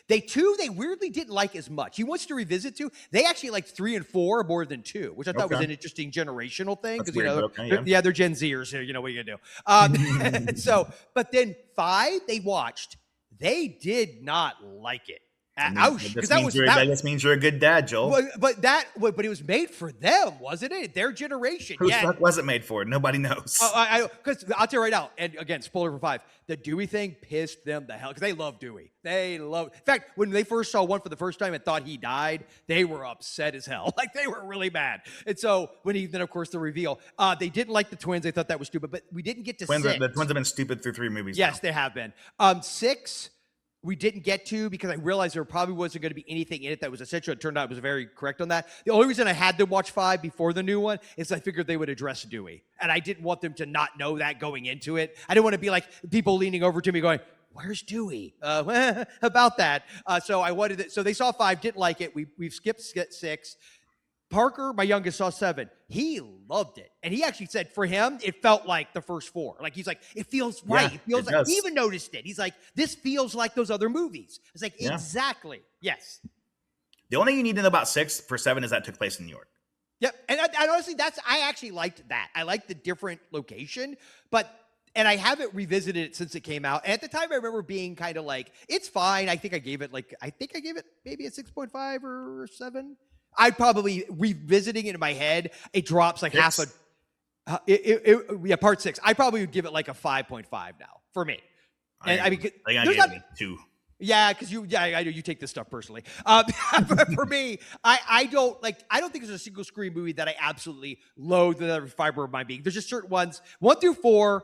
A: They weirdly didn't like as much. He wants to revisit 2. They actually liked 3 and 4 more than 2, which I thought was an interesting generational thing because they're Gen Zers. So what are you gonna do? But then 5 they watched. They did not like it.
B: That means you're a good dad, Joel.
A: But it was made for them, wasn't it? Their generation.
B: Who the fuck was it made for? Nobody knows.
A: Because I'll tell you right now, and again, spoiler for 5, the Dewey thing pissed them the hell, because they love Dewey. In fact, when they first saw 1 for the first time and thought he died, they were upset as hell. Like, they were really mad. And so then, of course, the reveal, they didn't like the twins. They thought that was stupid, but we didn't get to 6.
B: The twins have been stupid through 3 movies.
A: Yes, they have been. 6. We didn't get to because I realized there probably wasn't going to be anything in it that was essential. It turned out it was very correct on that. The only reason I had them watch 5 before the new one is I figured they would address Dewey. And I didn't want them to not know that going into it. I didn't want to be like people leaning over to me going, where's Dewey? About that. So I wanted it. So they saw 5, didn't like it. We've skipped 6. Parker, my youngest, saw 7. He loved it. And he actually said for him, it felt like the first 4. Like, he's like, it feels right.
B: Yeah,
A: it feels like, he even noticed it. He's like, this feels like those other movies. It's like, exactly. Yes.
B: The only thing you need to know about 6 for 7 is that it took place in New York.
A: Yep. And honestly, I actually liked that. I liked the different location, and I haven't revisited it since it came out. And at the time, I remember being kind of like, it's fine. I think I gave it maybe a 6.5 or 7. I'd probably, revisiting it in my head, it drops like half part 6. I probably would give it like a 5.5 now for me. And I gave
B: it 2.
A: Yeah, because I know you take this stuff personally. For me, I don't think there's a single Scream movie that I absolutely loathe with every fiber of my being. There's just certain ones, 1 through 4,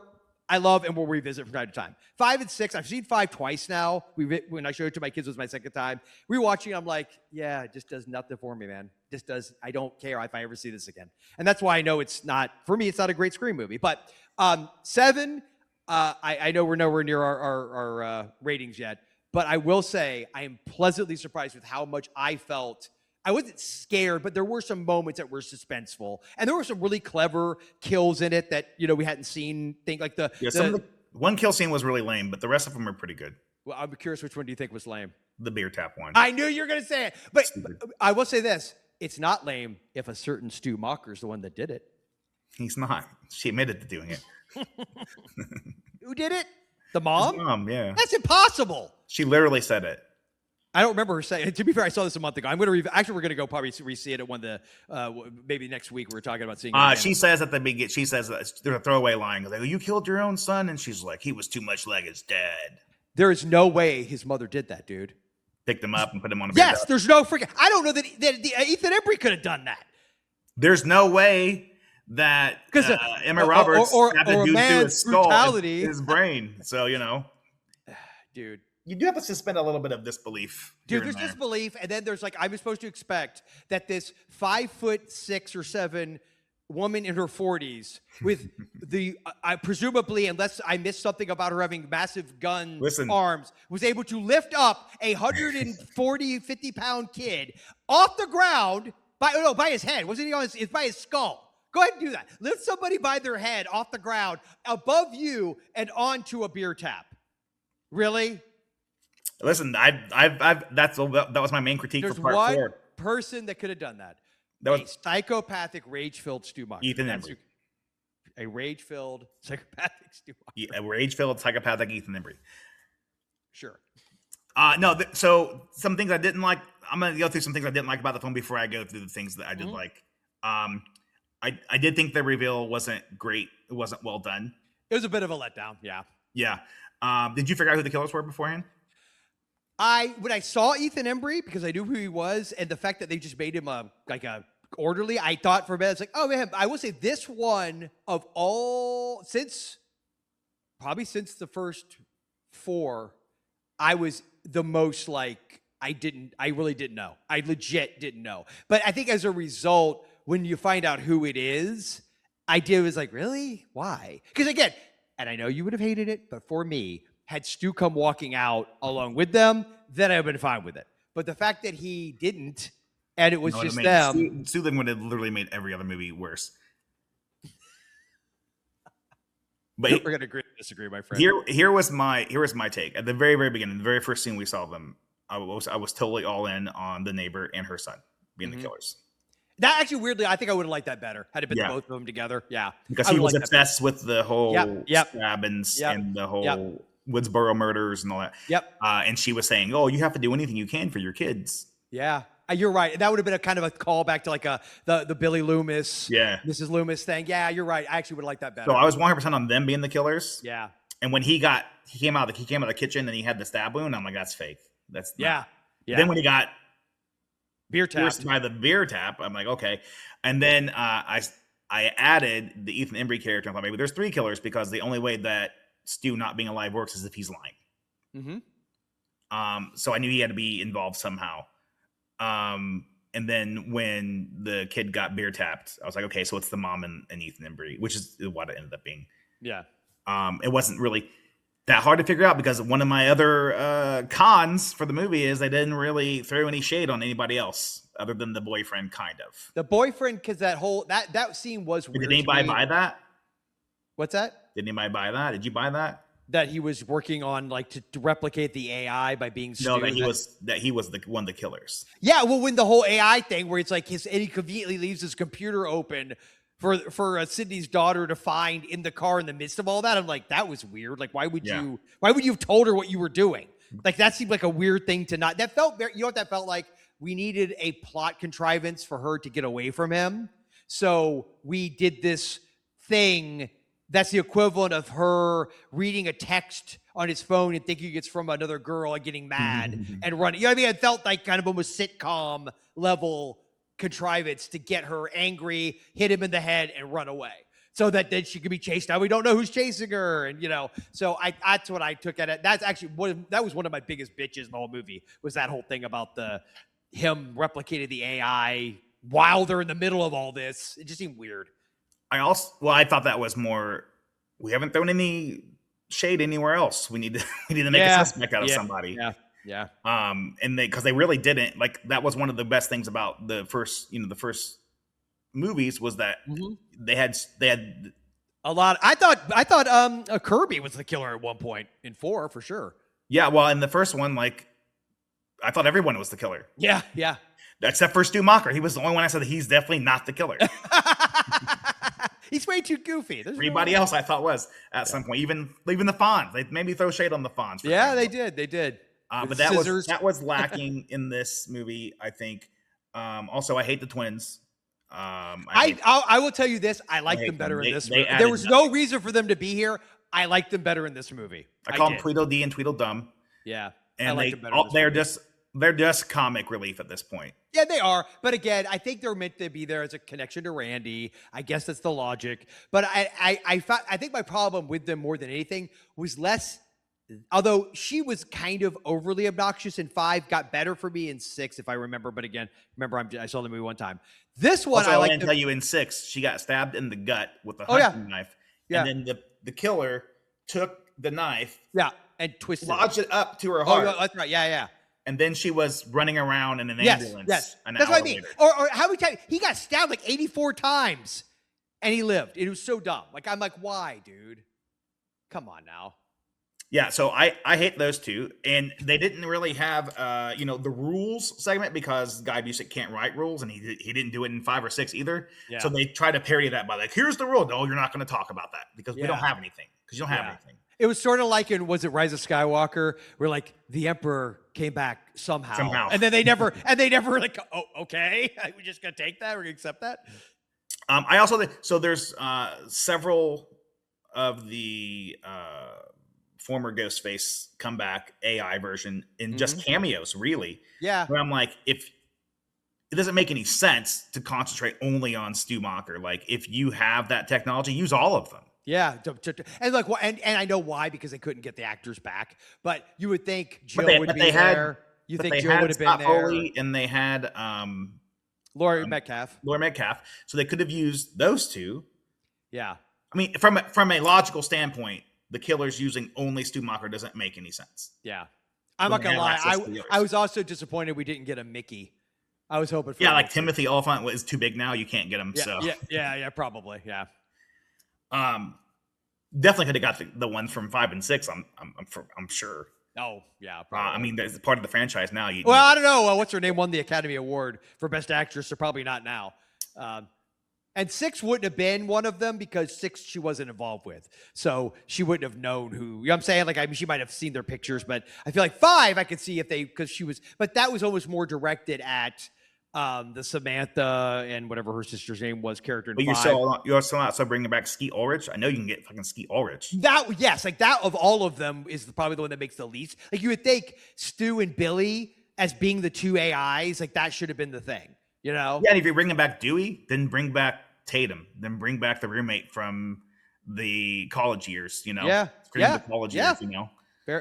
A: I love and will revisit from time to time. 5 and 6, I've seen 5 twice now. When I showed it to my kids, it was my second time. Rewatching, I'm like, yeah, it just does nothing for me, man. Just does. I don't care if I ever see this again. And that's why I know it's not, for me, it's not a great Scream movie. But 7, I know we're nowhere near our ratings yet, but I will say I am pleasantly surprised with how much I felt. I wasn't scared, but there were some moments that were suspenseful. And there were some really clever kills in it that, we hadn't seen.
B: One kill scene was really lame, but the rest of them are pretty good.
A: Well, I'm curious, which one do you think was lame?
B: The beer tap one.
A: I knew you were going to say it. But I will say this. It's not lame if a certain Stu Mocker's the one that did it.
B: He's not. She admitted to doing it.
A: Who did it? The mom?
B: His mom, yeah.
A: That's impossible.
B: She literally said it.
A: I don't remember her saying. To be fair, I saw this a month ago. We're going to go probably re-see it at one of the maybe next week. We're talking about seeing it.
B: She says at the beginning. She says that there's a throwaway line. Like, you killed your own son, and she's like, he was too much like his dad.
A: There is no way his mother did that, dude.
B: Picked him up and put him on a.
A: Yes, there's no freaking. I don't know that Ethan Embry could have done that.
B: There's no way that Emma Roberts had to do his skull, his brain. So
A: dude.
B: You do have to suspend a little bit of disbelief.
A: Dude, there's disbelief, and then there's I was supposed to expect that this 5'6" or 7" woman in her 40s with presumably, unless I missed something about her having massive gun arms, was able to lift up a 140, 50-pound kid off the ground by his head. Wasn't he on it's by his skull. Go ahead and do that. Lift somebody by their head off the ground above you and onto a beer tap. Really?
B: Listen, that was my main critique for part 4.
A: There's one person that could have done that. A psychopathic, rage-filled Stu Mocker.
B: Ethan Embry.
A: A rage-filled, psychopathic Stu Mocker.
B: A rage-filled, psychopathic Ethan Embry.
A: Sure.
B: So some things I didn't like. I'm going to go through some things I didn't like about the film before I go through the things that I did like. I did think the reveal wasn't great. It wasn't well done.
A: It was a bit of a letdown, yeah.
B: Yeah. Did you figure out who the killers were beforehand?
A: When I saw Ethan Embry, because I knew who he was, and the fact that they just made him a orderly, I thought for a minute, it's like, oh man, I will say this one of all, since the first 4, I was the most I really didn't know. I legit didn't know. But I think as a result, when you find out who it is, I was like, really? Why? Because again, and I know you would have hated it, but for me, had Stu come walking out along with them, then I would have been fine with it. But the fact that he didn't, and it was just them.
B: Stu would have literally made every other movie worse. But
A: we're going to agree to disagree, my friend.
B: Here was my take. At the very, very beginning, the very first scene we saw them, I was totally all in on the neighbor and her son being the killers.
A: That actually, weirdly, I think I would have liked that better had it been the
B: Yeah.
A: both of them together. Yeah,
B: Because
A: I
B: he
A: would
B: was
A: like that better.
B: obsessed with the whole
A: Yep.
B: stab and
A: Yep.
B: the whole Woodsboro murders and all that.
A: Yep.
B: And she was saying, "Oh, you have to do anything you can for your kids."
A: Yeah, you're right. That would have been a kind of a callback to like the Billy Loomis,
B: Yeah.
A: Mrs. Loomis thing. Yeah, you're right. I actually would like that better.
B: So I was 100% on them being the killers.
A: Yeah.
B: And when he came out of the kitchen and he had the stab wound, I'm like, that's fake. That's not.
A: Yeah.
B: Then when he got
A: beer tap
B: pierced by the beer tap, I'm like, okay. And then I added the Ethan Embry character. I thought maybe there's 3 killers because the only way that Stu not being alive works is if he's lying. So I knew he had to be involved somehow. And then when the kid got beer tapped, I was like, okay, so it's the mom and Ethan Embry, which is what it ended up being.
A: Yeah.
B: It wasn't really that hard to figure out because one of my other cons for the movie is they didn't really throw any shade on anybody else other than the boyfriend, kind of.
A: The boyfriend, because that scene was weird.
B: Did anybody buy that?
A: What's that?
B: Did anybody buy that? Did you buy that?
A: That he was working on like to replicate the AI by being
B: no, that he was the one of the killers.
A: Yeah, well, when the whole AI thing where it's like and he conveniently leaves his computer open for Sidney's daughter to find in the car in the midst of all that, I'm like, that was weird. Like, why would you have told her what you were doing? Like, that seemed like a weird thing to not. That felt very, you know what that felt like? We needed a plot contrivance for her to get away from him, so we did this thing. That's the equivalent of her reading a text on his phone and thinking it's from another girl and getting mad and running. You know what I mean? It felt like kind of almost sitcom level contrivance to get her angry, hit him in the head, and run away. So that then she could be chased down. We don't know who's chasing her. And, so that's what I took at it. That's actually that was one of my biggest bitches in the whole movie, was that whole thing about him replicating the AI while they're in the middle of all this. It just seemed weird. I
B: thought that was more, we haven't thrown any shade anywhere else. We need to make a suspect out of somebody.
A: Yeah.
B: And because they really didn't, like, that was one of the best things about the first movies was that they had
A: a lot. I thought Kirby was the killer at one point in 4 for sure.
B: Yeah. Well, in the first one, like, I thought everyone was the killer.
A: Yeah.
B: Except for Stu Macher. He was the only one I said that he's definitely not the killer.
A: He's way too goofy.
B: Everybody else I thought was at some point, even the Fonz. They maybe throw shade on the Fonz.
A: Yeah, they did.
B: But that was lacking in this movie, I think. Also, I hate the twins.
A: I will tell you this. I like them better in this movie. There was no reason for them to be here. I like them better in this movie.
B: I call them Tweedledee and Tweedledum.
A: Yeah.
B: And they're just comic relief at this point.
A: Yeah, they are. But again, I think they're meant to be there as a connection to Randy. I guess that's the logic. But I think my problem with them more than anything was less, although she was kind of overly obnoxious in 5, got better for me in 6, if I remember. But again, remember, I saw the movie one time. This one,
B: also, I like to tell you, in 6, she got stabbed in the gut with a hunting knife. Yeah. And then the killer took the knife.
A: Yeah. And twisted
B: lodged it up to her heart.
A: Oh, that's right. Yeah.
B: And then she was running around in an ambulance.
A: Yes. That's what I mean. Or how many times he got stabbed like 84 times and he lived. It was so dumb. Like, I'm like, why, dude? Come on now.
B: Yeah, so I hate those two. And they didn't really have the rules segment because Guy Busick can't write rules, and he didn't do it in 5 or 6 either. Yeah. So they try to parody that by like, here's the rule. No, you're not going to talk about that because we don't have anything. Because you don't have anything.
A: It was sort of like in, was it Rise of Skywalker, where like the Emperor came back somehow. And then they never like, oh, okay, we're just gonna take that, we're gonna accept that.
B: I also there's several of the former Ghostface comeback AI version in just cameos, really.
A: Yeah.
B: Where I'm like, if it doesn't make any sense to concentrate only on Stu Macher. Like, if you have that technology, use all of them.
A: Yeah, and like, and I know why, because they couldn't get the actors back. But you would think Jill would be there. You think Jill would have been there?
B: Foley, and they had
A: Laurie Metcalf.
B: So they could have used those two.
A: Yeah,
B: I mean, from a logical standpoint, the killer's using only Stu Macher doesn't make any sense.
A: Yeah, I'm not gonna lie. I was also disappointed we didn't get a Mickey. I was hoping for
B: like Timothy Olyphant is too big now. You can't get him.
A: Yeah, probably. Yeah.
B: Definitely could have got the ones from 5 and 6. I'm sure.
A: Oh, yeah.
B: I mean, that's part of the franchise now.
A: Well, I don't know. What's her name? Won the Academy Award for Best Actress, so probably not now. And Six wouldn't have been one of them because Six she wasn't involved with. So she wouldn't have known who, you know what I'm saying? Like, I mean, she might have seen their pictures, but I feel like Five, I could see if they, because she was, but that was almost more directed at the Samantha and whatever her sister's name was character in
B: But
A: Five.
B: you're still not so bringing back Skeet Ulrich. I know you can get fucking Skeet Ulrich.
A: That, yes, like that of all of them is probably the one that makes the least. Like you would think Stu and Billy as being the two AIs, like that should have been the thing, you know?
B: Yeah, and if you're bringing back Dewey, then bring back Tatum, then bring back the roommate from the college years, you know?
A: Yeah,
B: The college years, you know?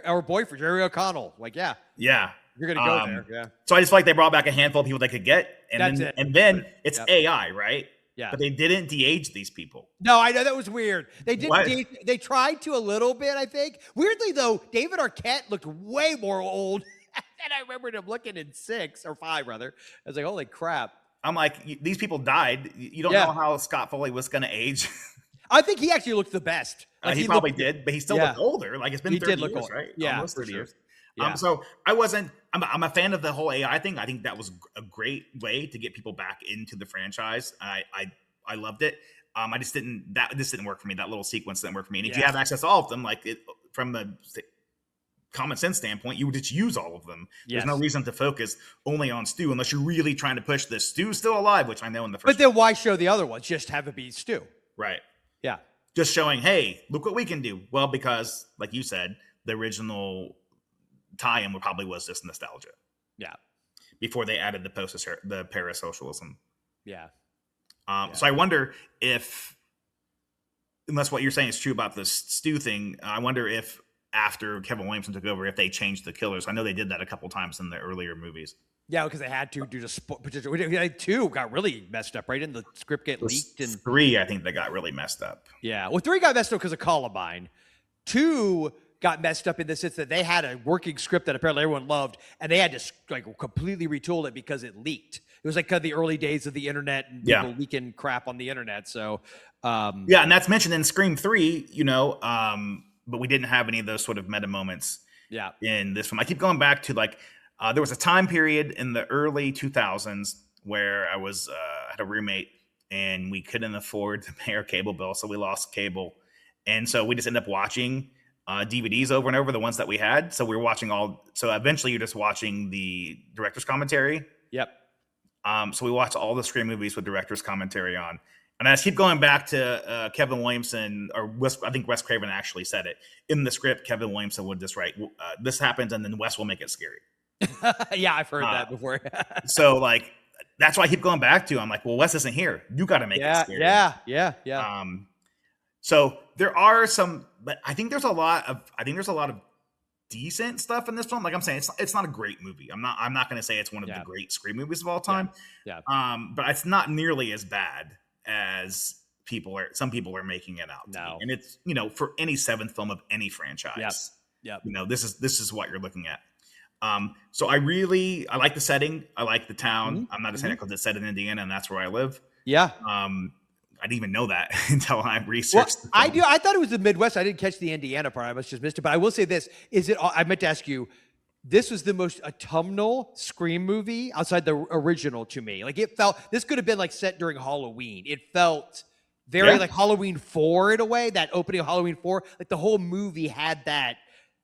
A: Our boyfriend, Jerry O'Connell, like, yeah.
B: Yeah.
A: You're going to go there, yeah.
B: So I just feel like they brought back a handful of people they could get, and then it's
A: Yep.
B: AI, right?
A: Yeah.
B: But they didn't de-age these people.
A: No, I know that was weird. They did.
B: What?
A: They tried to a little bit, I think. Weirdly though, David Arquette looked way more old than I remembered him looking in 6 or 5, rather. I was like, holy crap.
B: I'm like, these people died. You don't know how Scott Foley was going to age.
A: I think he actually looked the best. Like,
B: he probably did, but he still looked older. Like it's been 30 years,
A: old.
B: right?
A: Yeah,
B: Almost 30 years.
A: Yeah.
B: So I'm a fan of the whole AI thing. I think that was a great way to get people back into the franchise. I loved it. This didn't work for me. That little sequence didn't work for me. And if you have access to all of them, like from the common sense standpoint, you would just use all of them. There's no reason to focus only on Stu unless you're really trying to push this. Stu's still alive, which I know in the first.
A: But then why show the other ones? Just have it be Stu.
B: Right.
A: Yeah.
B: Just showing, hey, look what we can do. Well, because like you said, the original tie-in probably was just nostalgia.
A: Yeah.
B: Before they added the parasocialism.
A: Yeah.
B: So I wonder if, unless what you're saying is true about this Stu thing, I wonder if after Kevin Williamson took over, if they changed the killers. I know they did that a couple times in the earlier movies.
A: Yeah, because they had to do the 2 got really messed up, right? And the script get leaked. And
B: 3, I think they got really messed up.
A: Yeah. Well, 3 got messed up because of Columbine. 2 got messed up in the sense that they had a working script that apparently everyone loved, and they had to like completely retool it because it leaked. It was like kind of the early days of the internet and people leaking crap on the internet. So,
B: and that's mentioned in Scream 3, you know, but we didn't have any of those sort of meta moments.
A: Yeah. In
B: this film, I keep going back to like there was a time period in the early 2000s where I was had a roommate and we couldn't afford to pay our cable bill, so we lost cable, and so we just ended up watching DVDs over and over, the ones that we had. So we were watching so eventually you're just watching the director's commentary.
A: Yep.
B: So we watched all the Scream movies with director's commentary on. And I just keep going back to Kevin Williamson, I think Wes Craven actually said it. In the script, Kevin Williamson would just write, this happens and then Wes will make it scary.
A: Yeah, I've heard that before.
B: So like, that's why I keep going back to. I'm like, well, Wes isn't here. You got to make it scary.
A: Yeah.
B: So there are some, but I think there's a lot of decent stuff in this film. Like I'm saying, it's not a great movie. I'm not going to say it's one of the great Scream movies of all time.
A: Yeah.
B: But it's not nearly as bad as some people are making it out.
A: No.
B: And it's, you know, for any 7th film of any franchise.
A: Yep.
B: You know, this is what you're looking at. So I like the setting. I like the town.
A: Mm-hmm.
B: I'm not just saying it because it's set in Indiana and that's where I live.
A: Yeah.
B: I didn't even know that until I researched.
A: Well, I thought it was the Midwest. I didn't catch the Indiana part. I must just missed it. But I will say this: I meant to ask you. This was the most autumnal Scream movie outside the original to me. Like it felt. This could have been like set during Halloween. It felt very like Halloween 4 in a way. That opening of Halloween 4, like the whole movie had that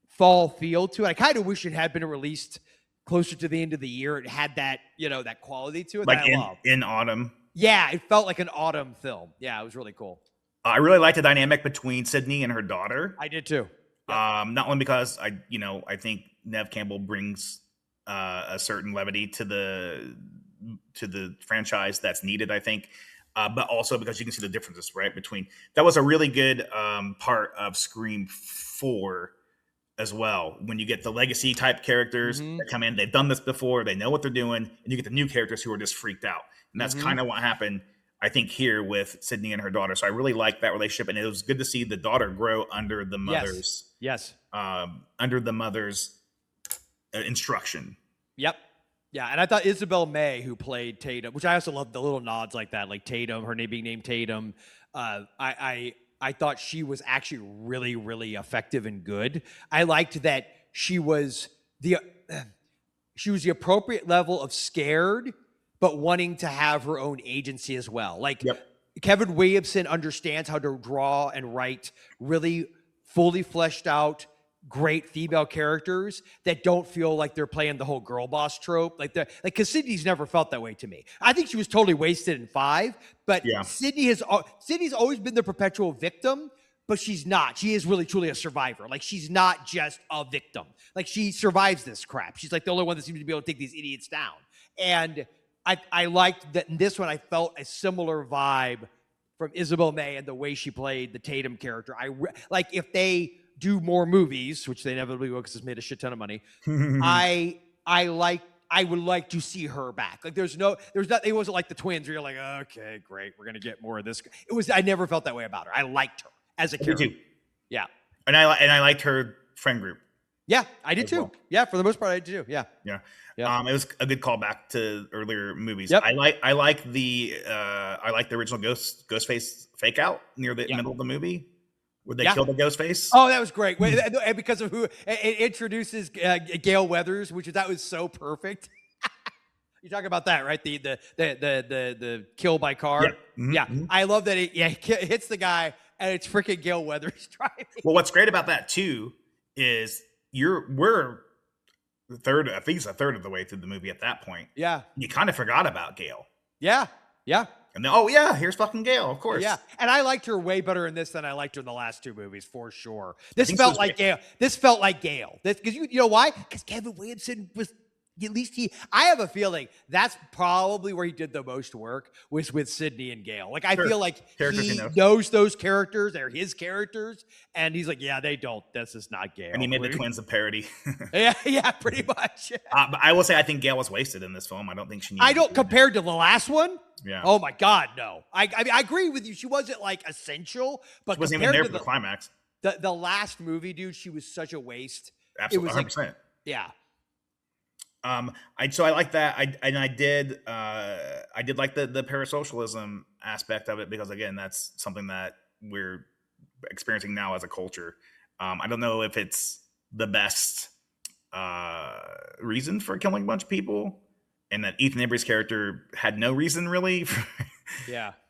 A: fall feel to it. I kind of wish it had been released closer to the end of the year. It had that, you know, that quality to it.
B: Like
A: that I love.
B: in autumn.
A: Yeah, it felt like an autumn film. Yeah, it was really cool.
B: I really liked the dynamic between Sidney and her daughter.
A: I did too.
B: Yep. Not only because I think Neve Campbell brings a certain levity to the franchise that's needed, I think, but also because you can see the differences, right? That was a really good part of Scream 4 as well. When you get the legacy type characters that come in, they've done this before, they know what they're doing, and you get the new characters who are just freaked out. And that's kind of what happened, I think, here with Sidney and her daughter. So I really liked that relationship, and it was good to see the daughter grow under the mother's instruction.
A: Yep. Yeah, and I thought Isabel May, who played Tatum, which I also love the little nods like that, like Tatum, her name being named Tatum. I thought she was actually really, really effective and good. I liked that she was the appropriate level of scared, but wanting to have her own agency as well. Like Kevin Williamson understands how to draw and write really fully fleshed out, great female characters that don't feel like they're playing the whole girl boss trope. Because Sidney's never felt that way to me. I think she was totally wasted in 5, but Sidney's always been the perpetual victim, but she's not. She is really truly a survivor. Like, she's not just a victim. Like, she survives this crap. She's like the only one that seems to be able to take these idiots down. And I liked that in this one, I felt a similar vibe from Isabel May and the way she played the Tatum character. Like, if they do more movies, which they inevitably will because it's made a shit ton of money, I would like to see her back. Like, it wasn't like the twins where you're like, okay, great, we're gonna get more of this. I never felt that way about her. I liked her as a character.
B: Too.
A: Yeah.
B: And I liked her friend group.
A: Yeah, I did too. Well. Yeah, for the most part, I did too. Yeah.
B: Yeah. It was a good callback to earlier movies.
A: Yep.
B: I like the original Ghostface fake out near the middle of the movie where they kill the Ghostface.
A: Oh, that was great. Because of who it introduces Gale Weathers, that was so perfect. You talk about that, right? The kill by car. Yeah. I love that it hits the guy and it's freaking Gale Weathers driving.
B: Well, what's great about that too is we're the third, I think it's a third of the way through the movie at that point.
A: Yeah.
B: You kind of forgot about Gale.
A: Yeah. Yeah.
B: And then, here's fucking Gale, of course.
A: Yeah. And I liked her way better in this than I liked her in the last 2 movies, for sure. This felt like Gale. This felt like Gale. Because you know why? Because Kevin Williamson was, at least I have a feeling that's probably where he did the most work, was with Sidney and Gale. Like, I feel like he knows those characters. They're his characters. And he's like, yeah, they don't. This is not Gale.
B: And he made the twins a parody.
A: yeah, pretty much.
B: But I will say, I think Gale was wasted in this film. I don't think she needed
A: compared to the last one?
B: Yeah.
A: Oh, my God, no. I mean, I agree with you. She wasn't, like, essential. But
B: she wasn't even there for the climax.
A: The last movie, dude, she was such a waste.
B: Absolutely,
A: it was
B: 100%.
A: Like, yeah.
B: So I like that. I did like the parasocialism aspect of it, because again, that's something that we're experiencing now as a culture. I don't know if it's the best reason for killing a bunch of people, and that Ethan Embry's character had no reason really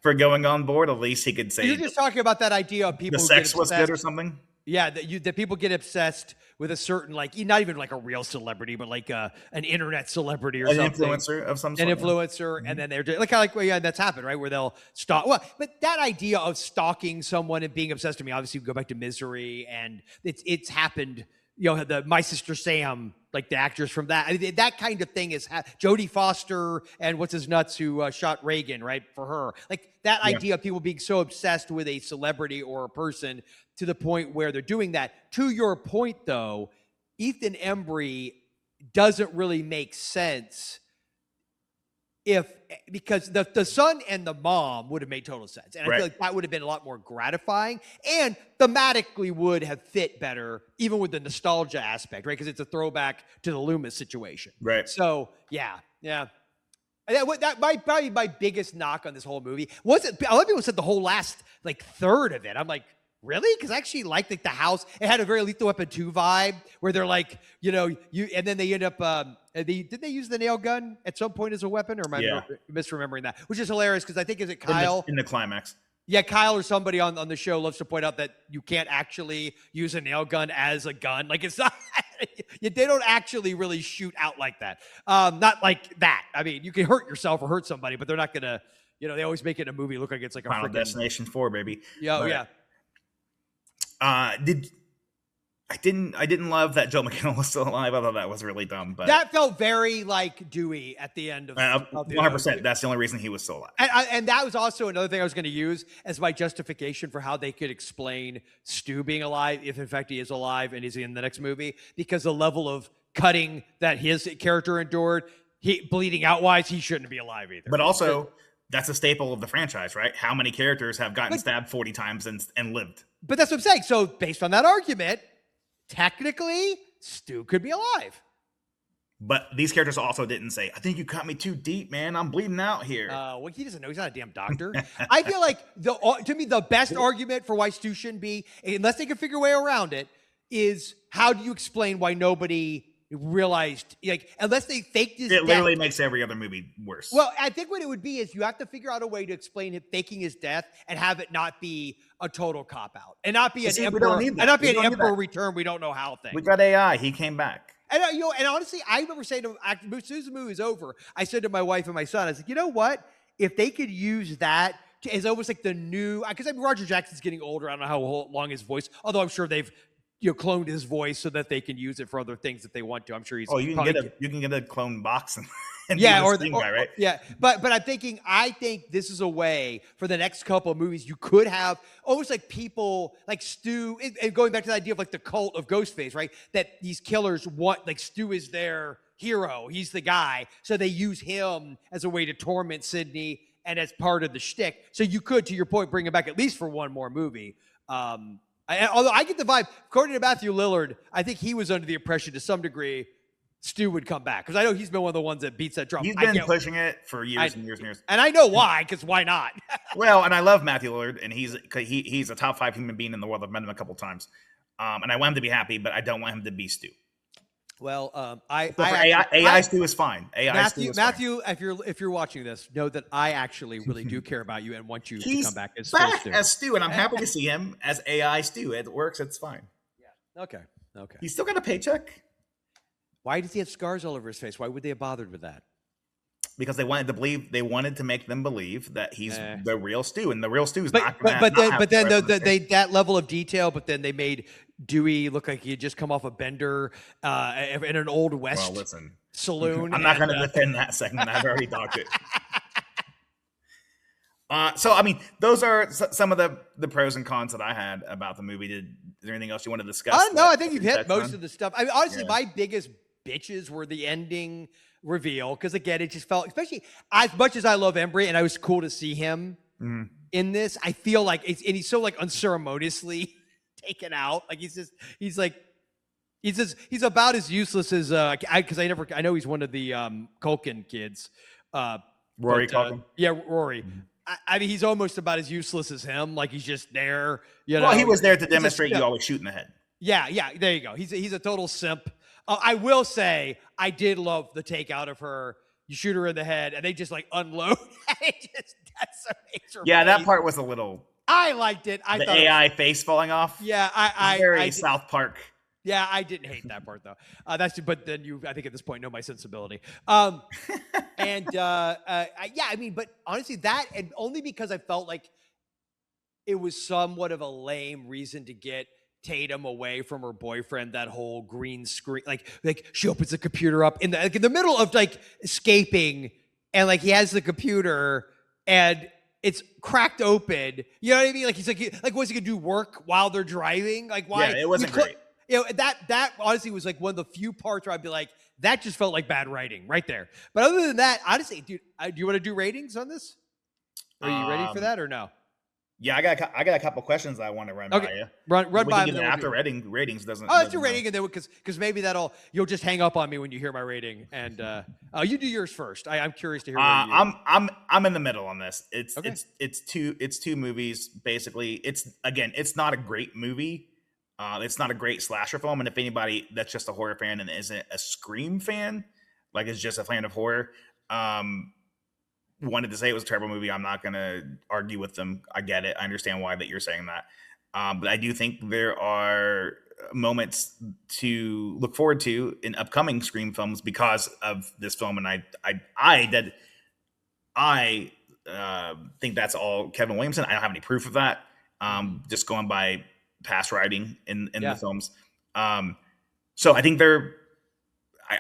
B: for going on board. At least he could say,
A: you're just talking about that idea of people
B: the sex was good or something.
A: Yeah, that people get obsessed with a certain, like, not even like a real celebrity, but like an internet celebrity or something.
B: An influencer of some sort.
A: An influencer, and then they're that's happened, right? Where they'll stalk. Well, but that idea of stalking someone and being obsessed with me, obviously, we go back to Misery, and it's happened. You know, My Sister Sam, like the actors from that. I mean, that kind of thing is Jodie Foster and what's his nuts who shot Reagan, right? For her, like that idea of people being so obsessed with a celebrity or a person to the point where they're doing that. To your point, though, Ethan Embry doesn't really make sense because the son and the mom would have made total sense. And I feel like that would have been a lot more gratifying and thematically would have fit better, even with the nostalgia aspect, right? Because it's a throwback to the Loomis situation.
B: Right.
A: So, yeah. That might probably my biggest knock on this whole movie. A lot of people said the whole last, like, third of it. I'm like, really? Because I actually liked, like, the house. It had a very Lethal Weapon 2 vibe where they're like, and then they end up, did they use the nail gun at some point as a weapon? Or am I misremembering that? Which is hilarious because I think, is it Kyle?
B: In the climax.
A: Yeah, Kyle or somebody on the show loves to point out that you can't actually use a nail gun as a gun. Like, it's not, they don't actually really shoot out like that. Not like that. I mean, you can hurt yourself or hurt somebody, but they're not going to, they always make it in a movie look like it's like
B: Final Destination 4, baby.
A: Yeah,
B: I didn't love that Joe McHale was still alive. I thought that was really dumb. But
A: that felt very like Dewey at the end of
B: 100%. That's the only reason he was still alive.
A: And that was also another thing I was going to use as my justification for how they could explain Stu being alive, if in fact he is alive and is in the next movie, because the level of cutting that his character endured, bleeding out wise, he shouldn't be alive either.
B: But also, that's a staple of the franchise, right? How many characters have gotten stabbed 40 times and lived?
A: But that's what I'm saying. So based on that argument, technically, Stu could be alive.
B: But these characters also didn't say, I think you cut me too deep, man. I'm bleeding out here.
A: Well, he doesn't know. He's not a damn doctor. I feel like, to me, the best argument for why Stu shouldn't be, unless they can figure a way around it, is how do you explain why nobody realized, like, unless they faked his
B: It
A: death.
B: literally makes every other movie worse.
A: Well, I think what it would be is you have to figure out a way to explain him faking his death and have it not be a total cop out and not be an
B: we
A: emperor
B: don't need that.
A: and not be
B: We
A: an
B: don't need
A: emperor
B: that.
A: return. We don't know how thing.
B: We got AI. He came back.
A: And and honestly, I remember saying to as soon as the movie was over, I said to my wife and my son, I was like, you know what? If they could use that as almost like the new, because I mean, Roger Jackson's getting older. I don't know how long his voice, although I'm sure they've cloned his voice so that they can use it for other things that they want to. I'm sure he's.
B: Oh, you can get a clone box and
A: yeah,
B: be
A: or
B: the guy, right?
A: Yeah, but I think this is a way for the next couple of movies you could have almost like people like Stu, and going back to the idea of like the cult of Ghostface, right? That these killers want, like, Stu is their hero, he's the guy, so they use him as a way to torment Sidney and as part of the shtick. So you could, to your point, bring him back at least for one more movie. Although I get the vibe, according to Matthew Lillard, I think he was under the impression to some degree Stu would come back, because I know he's been one of the ones that beats that drum.
B: He's been pushing it for years and years and years.
A: And I know why, because why not?
B: Well, and I love Matthew Lillard, and he's a top 5 human being in the world. I've met him a couple times. And I want him to be happy, but I don't want him to be Stu.
A: Well,
B: AI Stu is fine.
A: Matthew, if you're watching this, know that I actually really do care about you and want you to come back as Stu.
B: As Stu, and I'm happy to see him as AI Stu. It works. It's fine.
A: Yeah. Okay.
B: He's still got a paycheck.
A: Why does he have scars all over his face? Why would they have bothered with that?
B: Because they wanted to make them believe that he's the real Stu, and the real Stu is not.
A: But then that level of detail. But then they made Dewey look like he had just come off a bender in an old West saloon.
B: I'm not going to defend that segment. I've already talked it. So I mean, those are some of the pros and cons that I had about the movie. Is there anything else you want to discuss?
A: No, I think you've hit most of the stuff. I mean, honestly, my biggest bitches were the ending reveal, because again, it just felt, especially as much as I love Embry and I was cool to see him in this, I feel like he's so like unceremoniously taken out. Like he's about as useless as because I know he's one of the Culkin kids.
B: Rory Culkin.
A: Yeah, Rory. I mean, he's almost about as useless as him. Like he's just there.
B: Well, he was there to demonstrate you always shoot in the head.
A: Yeah. There you go. He's a total simp. I will say I did love the takeout of her. You shoot her in the head, and they just like unload.
B: That part was a little.
A: I liked it. I
B: the
A: thought
B: AI face falling off.
A: Yeah,
B: I South Park.
A: Yeah, I didn't hate that part though. But then you, I think at this point, know my sensibility. I mean, but honestly, that, and only because I felt like it was somewhat of a lame reason to get Tatum away from her boyfriend. That whole green screen, like she opens the computer up in the middle of like escaping, and like he has the computer and it's cracked open. You know what I mean? Like he's like what's he gonna do? Work while they're driving? Like why?
B: Yeah, it wasn't great.
A: That honestly was like one of the few parts where I'd be like, that just felt like bad writing right there. But other than that, honestly, dude, do you want to do ratings on this? Are you ready for that or no?
B: Yeah, I got a couple questions I want to run by you.
A: Run by them
B: after ratings doesn't.
A: Oh, let's do rating, and then because maybe you'll just hang up on me when you hear my rating. And you do yours first. I'm curious to hear.
B: I'm in the middle on this. It's two movies basically. It's not a great movie. It's not a great slasher film, and if anybody that's just a horror fan and isn't a Scream fan, like is just a fan of horror, wanted to say it was a terrible movie. I'm not going to argue with them. I get it. I understand why that you're saying that. But I do think there are moments to look forward to in upcoming Scream films because of this film. And I think that's all Kevin Williamson. I don't have any proof of that. Just going by past writing in the films. So I think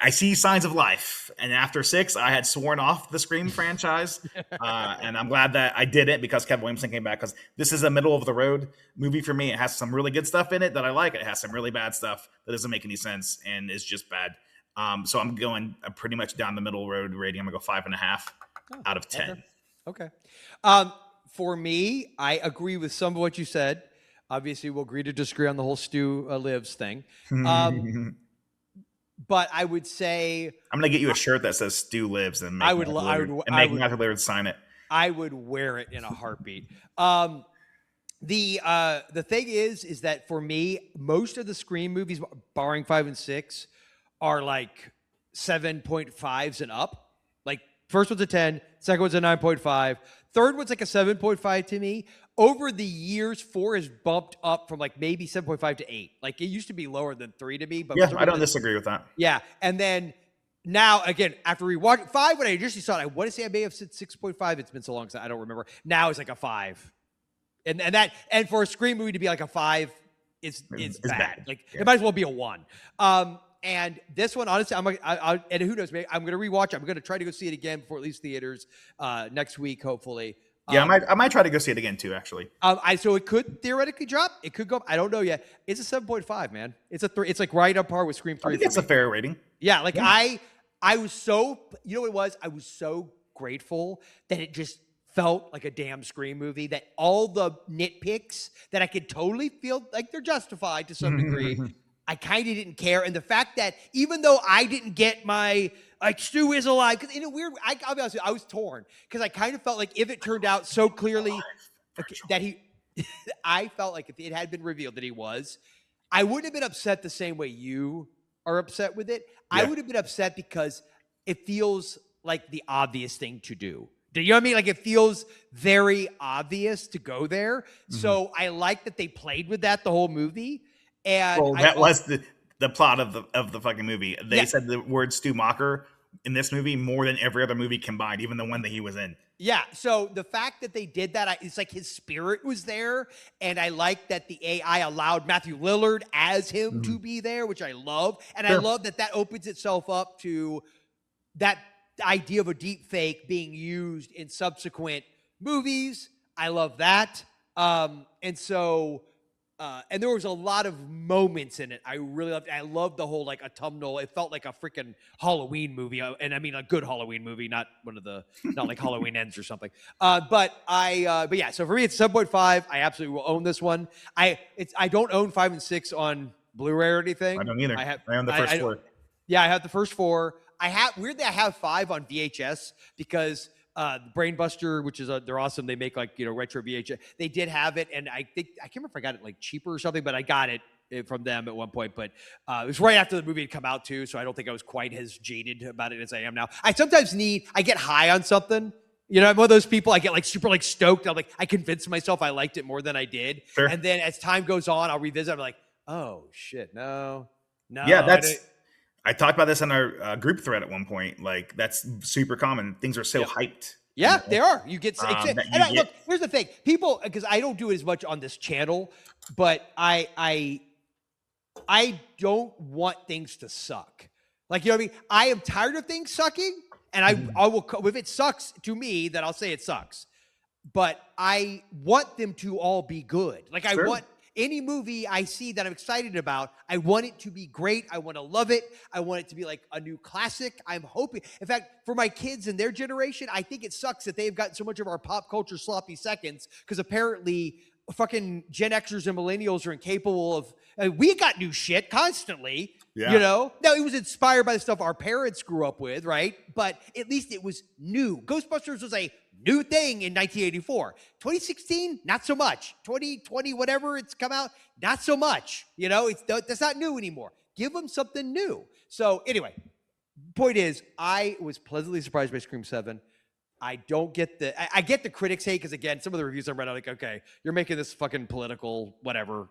B: I see signs of life, and after 6, I had sworn off the Scream franchise, and I'm glad that I did it because Kevin Williamson came back, because this is a middle of the road movie for me. It has some really good stuff in it that I like. It has some really bad stuff that doesn't make any sense and is just bad. So I'm going pretty much down the middle road rating. I'm gonna go 5.5 out of 10.
A: Okay. For me, I agree with some of what you said. Obviously, we'll agree to disagree on the whole Stu lives thing. But I would say
B: I'm gonna get you a shirt that says "Stu lives" and make Matthew Lillard sign it.
A: I would wear it in a heartbeat. The thing is that for me, most of the Scream movies, barring 5 and 6, are like 7.5s and up. Like first one's a 10, second one's a 9.5, third one's like a 7.5 to me. Over the years, 4 has bumped up from like maybe 7.5 to 8. Like it used to be lower than 3 to me. But
B: yeah, I don't disagree with that.
A: Yeah, and then now again after rewatching 5, when I initially saw it, I want to say I may have said 6.5. It's been so long, so I don't remember. Now it's like a 5. And for a Scream movie to be like a 5 is bad. Like it might as well be a 1. And this one, honestly, and who knows, maybe I'm gonna rewatch. I'm gonna try to go see it again before it leaves theaters next week, hopefully.
B: Yeah, I might try to go see it again too. Actually,
A: so it could theoretically drop. It could go up. I don't know yet. It's a 7.5, man. It's a 3. It's like right up par with Scream 3.
B: I think it's a fair rating.
A: Yeah, like I was so, you know what it was? I was so grateful that it just felt like a damn Scream movie, that all the nitpicks that I could totally feel like they're justified to some degree, I kind of didn't care. And the fact that even though I didn't get my, like, Stu is alive, because in a weird, I'll be honest with you, I was torn, because I kind of felt like if it turned out so clearly that I felt like if it had been revealed that he was, I wouldn't have been upset the same way you are upset with it. Yeah. I would have been upset because it feels like the obvious thing to do. Do you know what I mean? Like it feels very obvious to go there. Mm-hmm. So I like that they played with that the whole movie. And
B: that was the plot of the fucking movie. They said the word Stu Macher in this movie more than every other movie combined, even the one that he was in.
A: Yeah. So the fact that they did that, it's like his spirit was there. And I like that the AI allowed Matthew Lillard as him to be there, which I love. And I love that opens itself up to that idea of a deep fake being used in subsequent movies. I love that. And so, and there was a lot of moments in it I really loved. I loved the whole like autumnal. It felt like a freaking Halloween movie, and I mean a good Halloween movie, not one of the not like Halloween Ends or something. But yeah. So for me, it's 7.5. I absolutely will own this one. I don't own 5 and 6 on Blu-ray or anything.
B: I don't either. I own the first 4.
A: Yeah, I have the first 4. I have 5 on VHS because Brainbuster, which is they're awesome. They make like, you know, retro VHS. They did have it, and I can't remember if I got it like cheaper or something, but I got it from them at one point. But it was right after the movie had come out too, so I don't think I was quite as jaded about it as I am now. I sometimes I get high on something. You know, I'm one of those people. I get like super like stoked. I'm like, I convinced myself I liked it more than I did, sure. And then as time goes on, I'll revisit. I'm like, oh shit, no.
B: Yeah, I talked about this in our group thread at one point. Like, that's super common. Things are so hyped.
A: Yeah, they are. You get look, here's the thing. People, because I don't do it as much on this channel, but I don't want things to suck. Like, you know what I mean? I am tired of things sucking, and I will, if it sucks to me, then I'll say it sucks. But I want them to all be good. Like, I want any movie I see that I'm excited about, I want it to be great. I want to love it. I want it to be like a new classic. I'm hoping. In fact, for my kids and their generation, I think it sucks that they've gotten so much of our pop culture sloppy seconds, because apparently fucking Gen Xers and millennials are incapable of, we got new shit constantly, you know? Now, it was inspired by the stuff our parents grew up with, right? But at least it was new. Ghostbusters was a new thing in 1984. 2016, not so much. 2020, whatever it's come out, not so much. You know, that's not new anymore. Give them something new. So anyway, point is, I was pleasantly surprised by Scream 7. I don't get I get the critics hate, because again, some of the reviews I read are like, okay, you're making this fucking political whatever.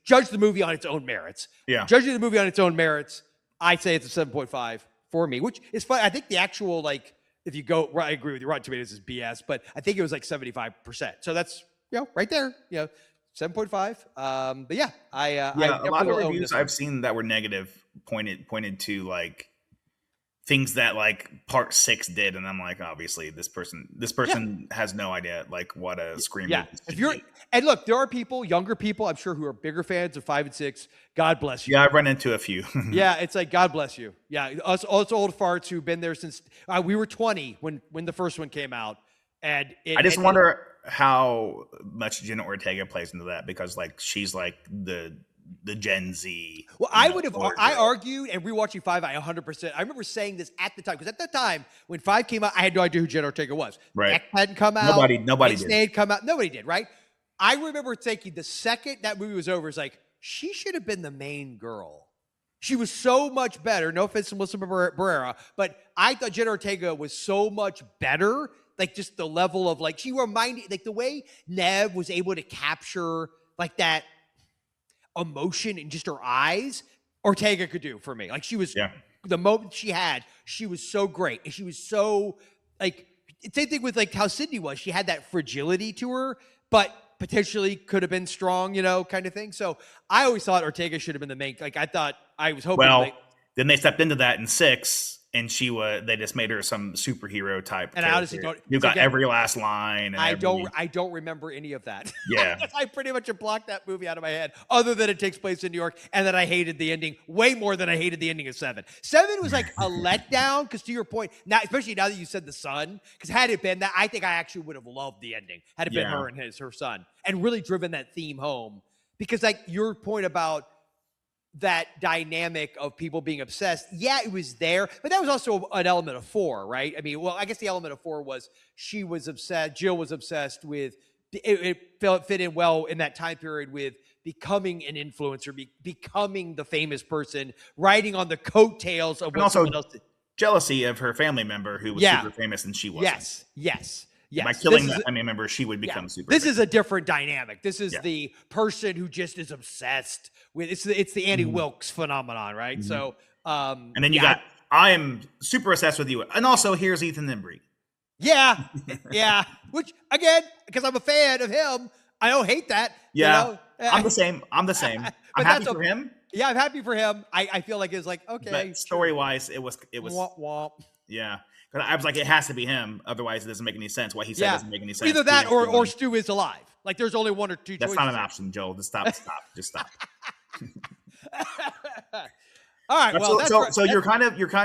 A: Judge the movie on its own merits. Yeah. Judging the movie on its own merits, I say it's a 7.5 for me, which is fun. I think the actual, like, if you go, I agree with you, Rotten Tomatoes is BS, but I think it was like 75%. So that's, you know, right there, you know, 7.5. But yeah, a
B: lot of reviews I've seen that were negative pointed to like things that like part 6 did, and I'm like, obviously this person has no idea like what a Scream movie is.
A: And look, there are people, younger people, I'm sure, who are bigger fans of 5 and 6. God bless you.
B: Yeah, I've run into a few.
A: Yeah, it's like, God bless you. Yeah, us old farts who've been there since we were 20 when the first one came out. And
B: I just wonder how much Jenna Ortega plays into that, because like she's like the Gen Z.
A: Well, I argued, and rewatching 5, I 100%. I remember saying this at the time, because at that time when 5 came out, I had no idea who Jenna Ortega was.
B: Right.
A: X hadn't come out.
B: Nobody did.
A: Had come out. Nobody did, right? I remember thinking the second that movie was over, it's like, she should have been the main girl. She was so much better. No offense to Melissa Barrera, but I thought Jenna Ortega was so much better. Like just the level of like, she reminded, like the way Neve was able to capture like that emotion in just her eyes, Ortega could do for me. Like she was, the moment she had, she was so great. And she was so like, same thing with like how Sidney was. She had that fragility to her, but potentially could have been strong, you know, kind of thing. So I always thought Ortega should have been the main, like I thought, I was hoping.
B: Well, then they stepped into that in 6, and they just made her some superhero type.
A: And I honestly don't.
B: You got every last line. And
A: I don't remember any of that.
B: Yeah,
A: I pretty much blocked that movie out of my head. Other than it takes place in New York, and that I hated the ending way more than I hated the ending of 7. 7 was like a letdown because, to your point, now especially now that you said the son, because had it been that, I think I actually would have loved the ending had it been her and her son, and really driven that theme home. Because like your point about that dynamic of people being obsessed. Yeah, it was there, but that was also an element of 4, right? I mean, well, I guess the element of 4 was she was obsessed, Jill was obsessed with, it fit in well in that time period with becoming an influencer, becoming the famous person, riding on the coattails of what someone else did.
B: Jealousy of her family member who was super famous and she wasn't.
A: Yes.
B: By killing that family member, she would become super
A: This
B: famous.
A: is a different dynamic. This is the person who just is obsessed with, it's the Annie Wilkes phenomenon, right? So,
B: and then you got, I am super obsessed with you. And also here's Ethan Embry.
A: Yeah. Which again, because I'm a fan of him, I don't hate that.
B: Yeah.
A: You know?
B: I'm the same. I'm happy for him.
A: Yeah, I'm happy for him. I feel like it's like, okay.
B: But story-wise, it was
A: womp, womp.
B: Yeah. I was like, it has to be him. Otherwise, it doesn't make any sense. What he said doesn't make any sense.
A: Either that or Stu is alive. Like, there's only one or two choices.
B: That's not an option, Joel. Just stop. Just stop.
A: All right. Well,
B: so you're kind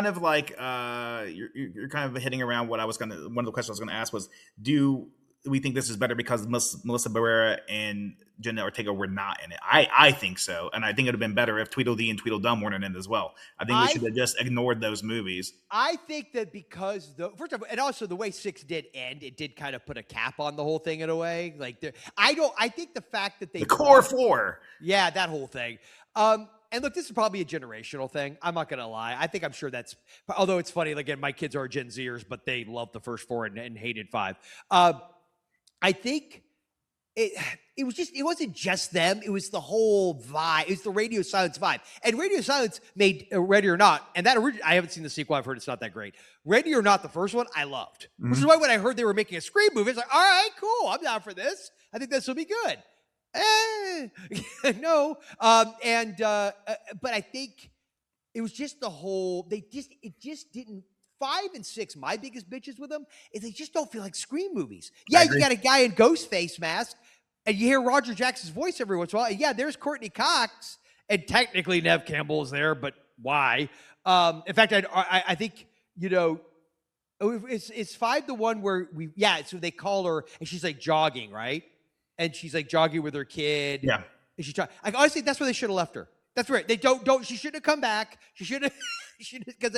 B: of like you're kind of hitting around what one of the questions I was gonna ask was, do we think this is better because Melissa Barrera and Jenna Ortega were not in it? I think so, and I think it would have been better if Tweedledee and Tweedledum weren't in it as well. I think we should have just ignored those movies.
A: I think that because first of all, and also the way 6 did end, it did kind of put a cap on the whole thing in a way. Like I think the fact that
B: the core 4,
A: that whole thing. And look, this is probably a generational thing. I'm not going to lie. I'm sure that's, although it's funny, again, my kids are Gen Zers, but they loved the first 4 and hated 5. I think it wasn't just them. It was the whole vibe. It was the Radio Silence vibe. And Radio Silence made Ready or Not, and that I haven't seen the sequel. I've heard it's not that great. Ready or Not, the first one, I loved. Which is why when I heard they were making a Scream movie, it's like, all right, cool. I'm down for this. I think this will be good. No. But I think it was just the whole, it just didn't. 5 and 6, my biggest bitches with them is they just don't feel like Scream movies. Yeah, you got a guy in ghost face mask, and you hear Roger Jackson's voice every once in a while. And yeah, there's Courtney Cox, and technically Neve Campbell is there, but why? In fact, I think, you know, is 5 the one where so they call her, and she's like jogging, right? And she's like jogging with her kid.
B: Yeah.
A: And she's trying. Like, honestly, that's where they should have left her. That's right. They don't. She shouldn't have come back. She should have. Because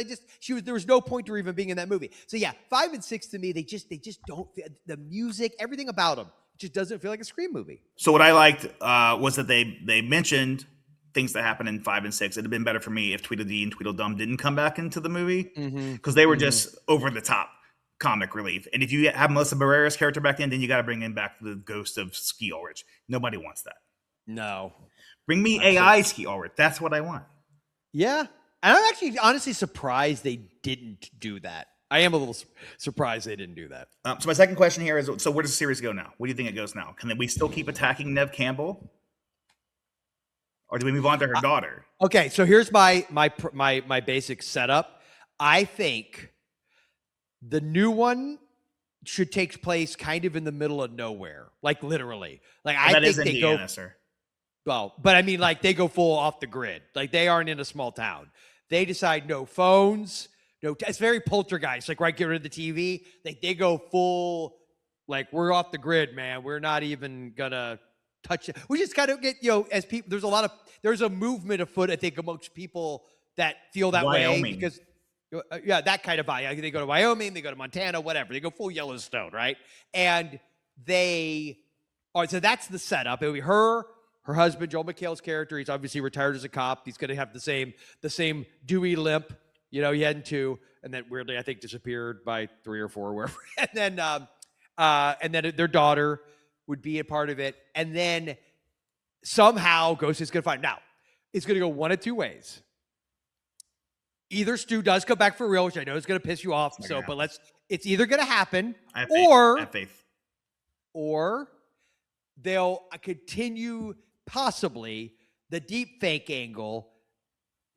A: there was no point to her even being in that movie. So yeah, 5 and 6 to me, they just don't feel, the music, everything about them just doesn't feel like a Scream movie.
B: So what I liked was that they mentioned things that happened in 5 and 6. It'd have been better for me if Tweedledee and Tweedledum didn't come back into the movie because they were just over the top comic relief. And if you have Melissa Barrera's character back in, then you got to bring in back the ghost of Ski Ulrich. Nobody wants that.
A: No.
B: Bring me AI Ski Ulrich. That's what I want.
A: Yeah. And I'm actually honestly surprised they didn't do that. I am a little surprised they didn't do that.
B: So my second question here is, so where does the series go now? Where do you think it goes now? Can we still keep attacking Neve Campbell? Or do we move on to her daughter?
A: Okay, so here's my basic setup. I think the new one should take place kind of in the middle of nowhere. Like literally. Like I think they Indiana, go sir. Well, but I mean, like, they go full off the grid. Like, they aren't in a small town. They decide no phones, it's very Poltergeist. Like, right, get rid of the TV. They go full, like, we're off the grid, man. We're not even gonna touch it. We just kind of get, as people, there's a movement afoot, I think, amongst people that feel that way. Because, that kind of vibe. They go to Wyoming, they go to Montana, whatever. They go full Yellowstone, right? And they All right, so that's the setup. It'll be her husband, Joel McHale's character. He's obviously retired as a cop. He's going to have the same Dewey limp, he had in 2, and then weirdly, I think disappeared by 3 or 4, wherever. And then their daughter would be a part of it, and then somehow Ghost is going to find. Now, it's going to go one of 2 ways. Either Stu does come back for real, which I know is going to piss you off. It's either going to happen,
B: I have faith.
A: Or they'll continue possibly the deep fake angle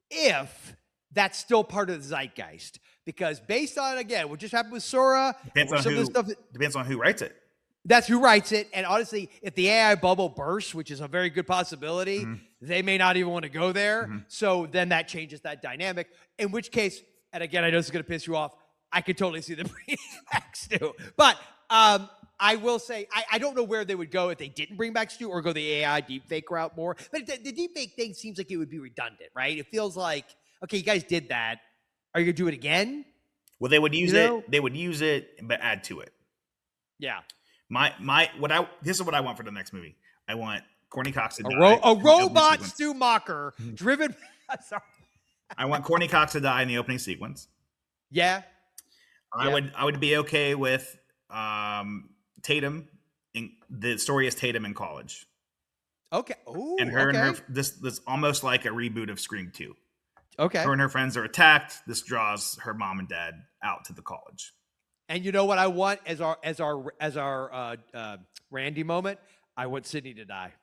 A: if that's still part of the zeitgeist. Because based on, again, what just happened with Sora,
B: Depends on who writes it.
A: That's who writes it. And honestly, if the AI bubble bursts, which is a very good possibility, they may not even want to go there. So then that changes that dynamic. In which case, and again, I know this is going to piss you off, I could totally see them bringing back Stu. But I will say, I don't know where they would go if they didn't bring back Stu or go the AI deepfake route more. But the deepfake thing seems like it would be redundant, right? It feels like, okay, you guys did that. Are you going to do it again?
B: Well, they would use it. They would use it, but add to it.
A: Yeah.
B: This is what I want for the next movie. I want Courtney Cox to die.
A: A robot Stu Macher driven. Sorry.
B: I want Courtney Cox to die in the opening sequence.
A: Yeah.
B: I would be okay with Tatum. The story is Tatum in college.
A: Okay. Ooh,
B: and her this almost like a reboot of Scream 2.
A: Okay.
B: Her and her friends are attacked. This draws her mom and dad out to the college.
A: And you know what I want as our Randy moment? I want Sidney to die.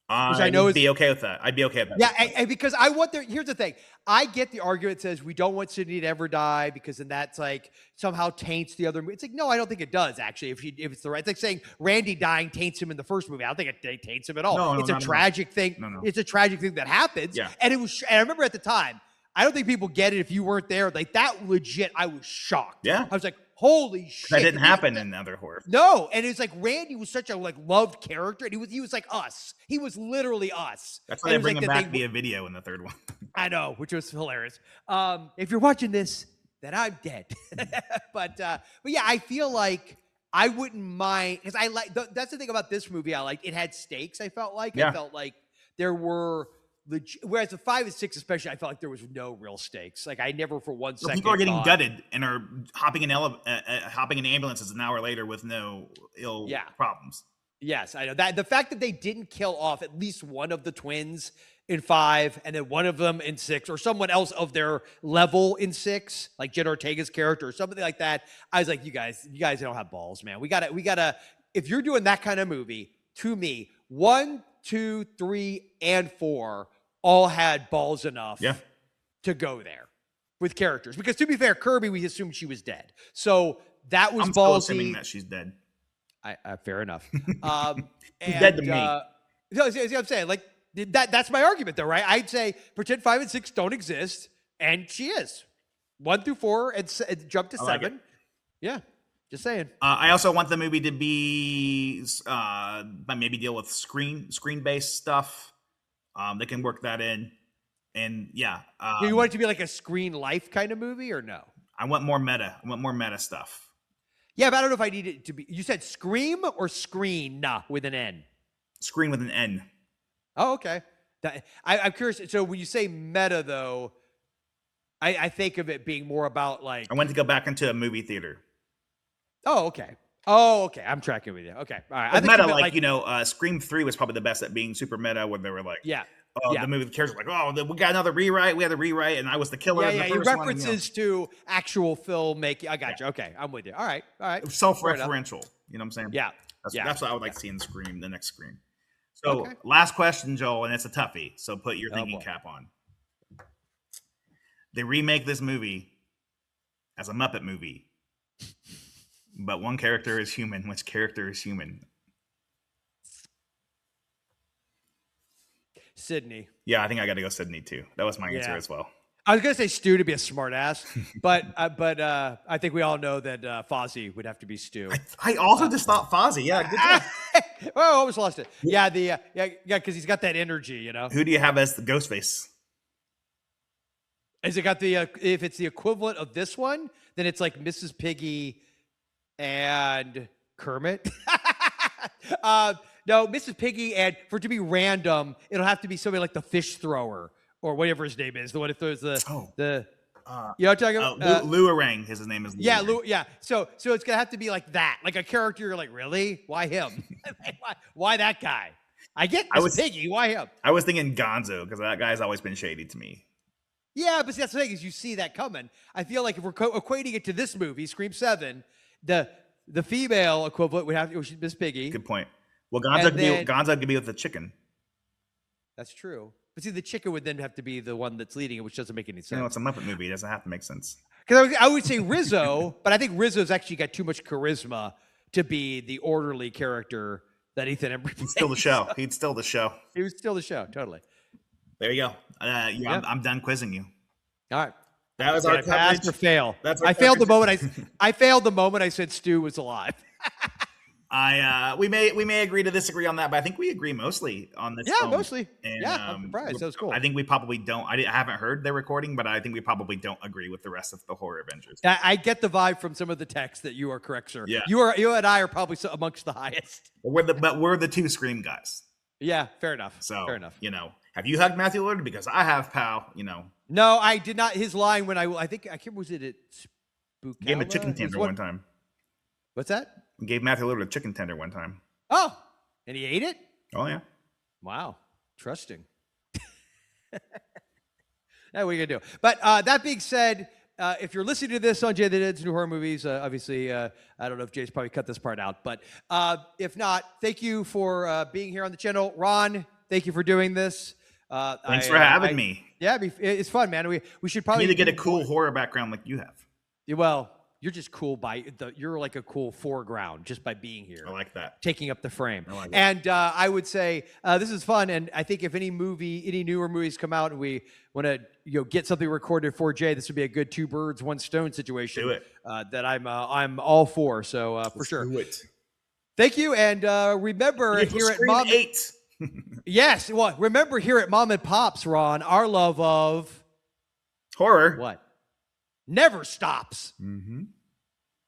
B: I would be okay with that. I'd be okay with that.
A: Yeah, and because I want here's the thing. I get the argument that says we don't want Sidney to ever die because then that's like somehow taints the other movie. It's like, no, I don't think it does, actually. If it's the right, it's like saying Randy dying taints him in the first movie. I don't think it taints him at all. It's a tragic thing.
B: No.
A: It's a tragic thing that happens.
B: Yeah.
A: And and I remember at the time, I don't think people get it if you weren't there. Like that legit, I was shocked.
B: Yeah.
A: I was like, holy shit.
B: That didn't happen in other horror.
A: No, and it's like Randy was such a loved character, and he was like us. He was literally us.
B: That's why they bring him back via video in the third one.
A: I know, which was hilarious. If you're watching this, then I'm dead. but yeah, I feel like I wouldn't mind because that's the thing about this movie. I liked it had stakes. I felt like there were. Whereas the 5 and 6, especially, I felt like there was no real stakes. Like I never, for one second,
B: people are getting gutted and are hopping in ambulances an hour later with no ill problems.
A: Yes, I know that. The fact that they didn't kill off at least one of the twins in 5, and then one of them in 6, or someone else of their level in 6, like Jen Ortega's character or something like that. I was like, you guys don't have balls, man. We gotta. If you're doing that kind of movie, to me, 1, 2, 3, and 4 all had balls enough to go there with characters. Because to be fair, Kirby, we assumed she was dead. So that was
B: I'm
A: ballsy.
B: Still assuming that she's dead.
A: Fair enough.
B: She's dead to me.
A: No, see what I'm saying? Like that's my argument, though, right? I'd say pretend 5 and 6 don't exist, and she is 1 through 4 and jump to 7. Like yeah. Just saying.
B: I also want the movie to be maybe deal with screen-based stuff. They can work that in, and yeah.
A: Do you want it to be like a Screen Life kind of movie, or no?
B: I want more meta. I want more meta stuff.
A: Yeah, but I don't know if I need it to be. You said Scream or Screen with an N?
B: Screen with an N.
A: Oh, okay. I'm curious. So when you say meta, though, I think of it being more about like.
B: I went to go back into a movie theater.
A: Oh, okay. I'm tracking with you. Okay. All right.
B: I think meta, Scream 3 was probably the best at being super meta when they were like, the movie, the characters were like, we got another rewrite. We had a rewrite, and I was the killer.
A: Yeah, your references to actual filmmaking. I got you. Okay. I'm with you. All right.
B: Self-referential. You know what I'm saying?
A: Yeah.
B: That's what I would like to see in the next Scream. So, last question, Joel, and it's a toughie. So put your thinking cap on. They remake this movie as a Muppet movie. But one character is human. Which character is human?
A: Sidney.
B: Yeah, I think I got to go Sidney too. That was my answer as well.
A: I was gonna say Stu to be a smart ass, but I think we all know that Fozzie would have to be Stu.
B: I also just thought Fozzie. Yeah, good job.
A: I almost lost it. Yeah, because he's got that energy, you know.
B: Who do you have as the Ghostface?
A: Is it got the if it's the equivalent of this one, then it's like Mrs. Piggy and Kermit. No, Mrs. Piggy, and for it to be random, it'll have to be somebody like the fish thrower or whatever his name is. The one that throws the you know what I'm talking about?
B: Lou Arang, his name is.
A: Yeah, yeah. So it's gonna have to be like that, like a character. You're like, really? Why him? why that guy? I get Mrs. Piggy. Why him?
B: I was thinking Gonzo because that guy's always been shady to me.
A: Yeah, but that's the thing is you see that coming. I feel like if we're equating it to this movie, Scream 7, the female equivalent would have to be Miss Piggy.
B: Good point. Well, Gonzo could be with the chicken.
A: That's true. But see, the chicken would then have to be the one that's leading it, which doesn't make any sense.
B: You know, it's a Muppet movie. It doesn't have to make sense.
A: Because I would say Rizzo, but I think Rizzo's actually got too much charisma to be the orderly character that Ethan Embry plays.
B: He'd steal the show. He'd steal the show.
A: He would steal the show, totally.
B: There you go. I'm done quizzing you.
A: All right.
B: That was our
A: pass or fail.
B: I
A: failed the moment I failed the moment I said Stu was alive.
B: We may agree to disagree on that, but I think we agree mostly on this.
A: Yeah,
B: film.
A: mostly.
B: And,
A: yeah, I'm surprised. That was cool.
B: I think we probably don't. I haven't heard their recording, but I think we probably don't agree with the rest of the Horror Avengers.
A: I get the vibe from some of the text that you are correct, sir.
B: Yeah,
A: you and I are probably amongst the highest.
B: But we're the two Scream guys.
A: Yeah, fair enough.
B: So
A: fair enough.
B: You know, have you hugged Matthew Lillard? Because I have, pal. You know.
A: No, I did not. His line when I think I can't remember, was it at Spookala?
B: Gave him a chicken tender one time.
A: What's that?
B: Gave Matthew Lillard a chicken tender one time.
A: Oh, and he ate it?
B: Oh, yeah.
A: Wow. Trusting. What are you going to do? But that being said, if you're listening to this on Jay the Dead's New Horror Movies, obviously, I don't know if Jay's probably cut this part out. But if not, thank you for being here on the channel. Ron, thank you for doing this.
B: Thanks for having me.
A: Yeah, it's fun, man. We should probably
B: need to get a cool horror background like you have.
A: Well, you're just cool you're like a cool foreground just by being here.
B: I like that.
A: Taking up the frame.
B: I like that.
A: And I would say this is fun. And I think if any newer movies come out and we want to get something recorded for Jay, this would be a good 2 birds, 1 stone situation.
B: Do it.
A: That I'm all for. So for sure.
B: Do it.
A: Thank you. And remember here at
B: Mom 8.
A: Yes. Well, remember here at Mom and Pops, Ron, our love of
B: horror.
A: What? Never stops.
B: Mm-hmm.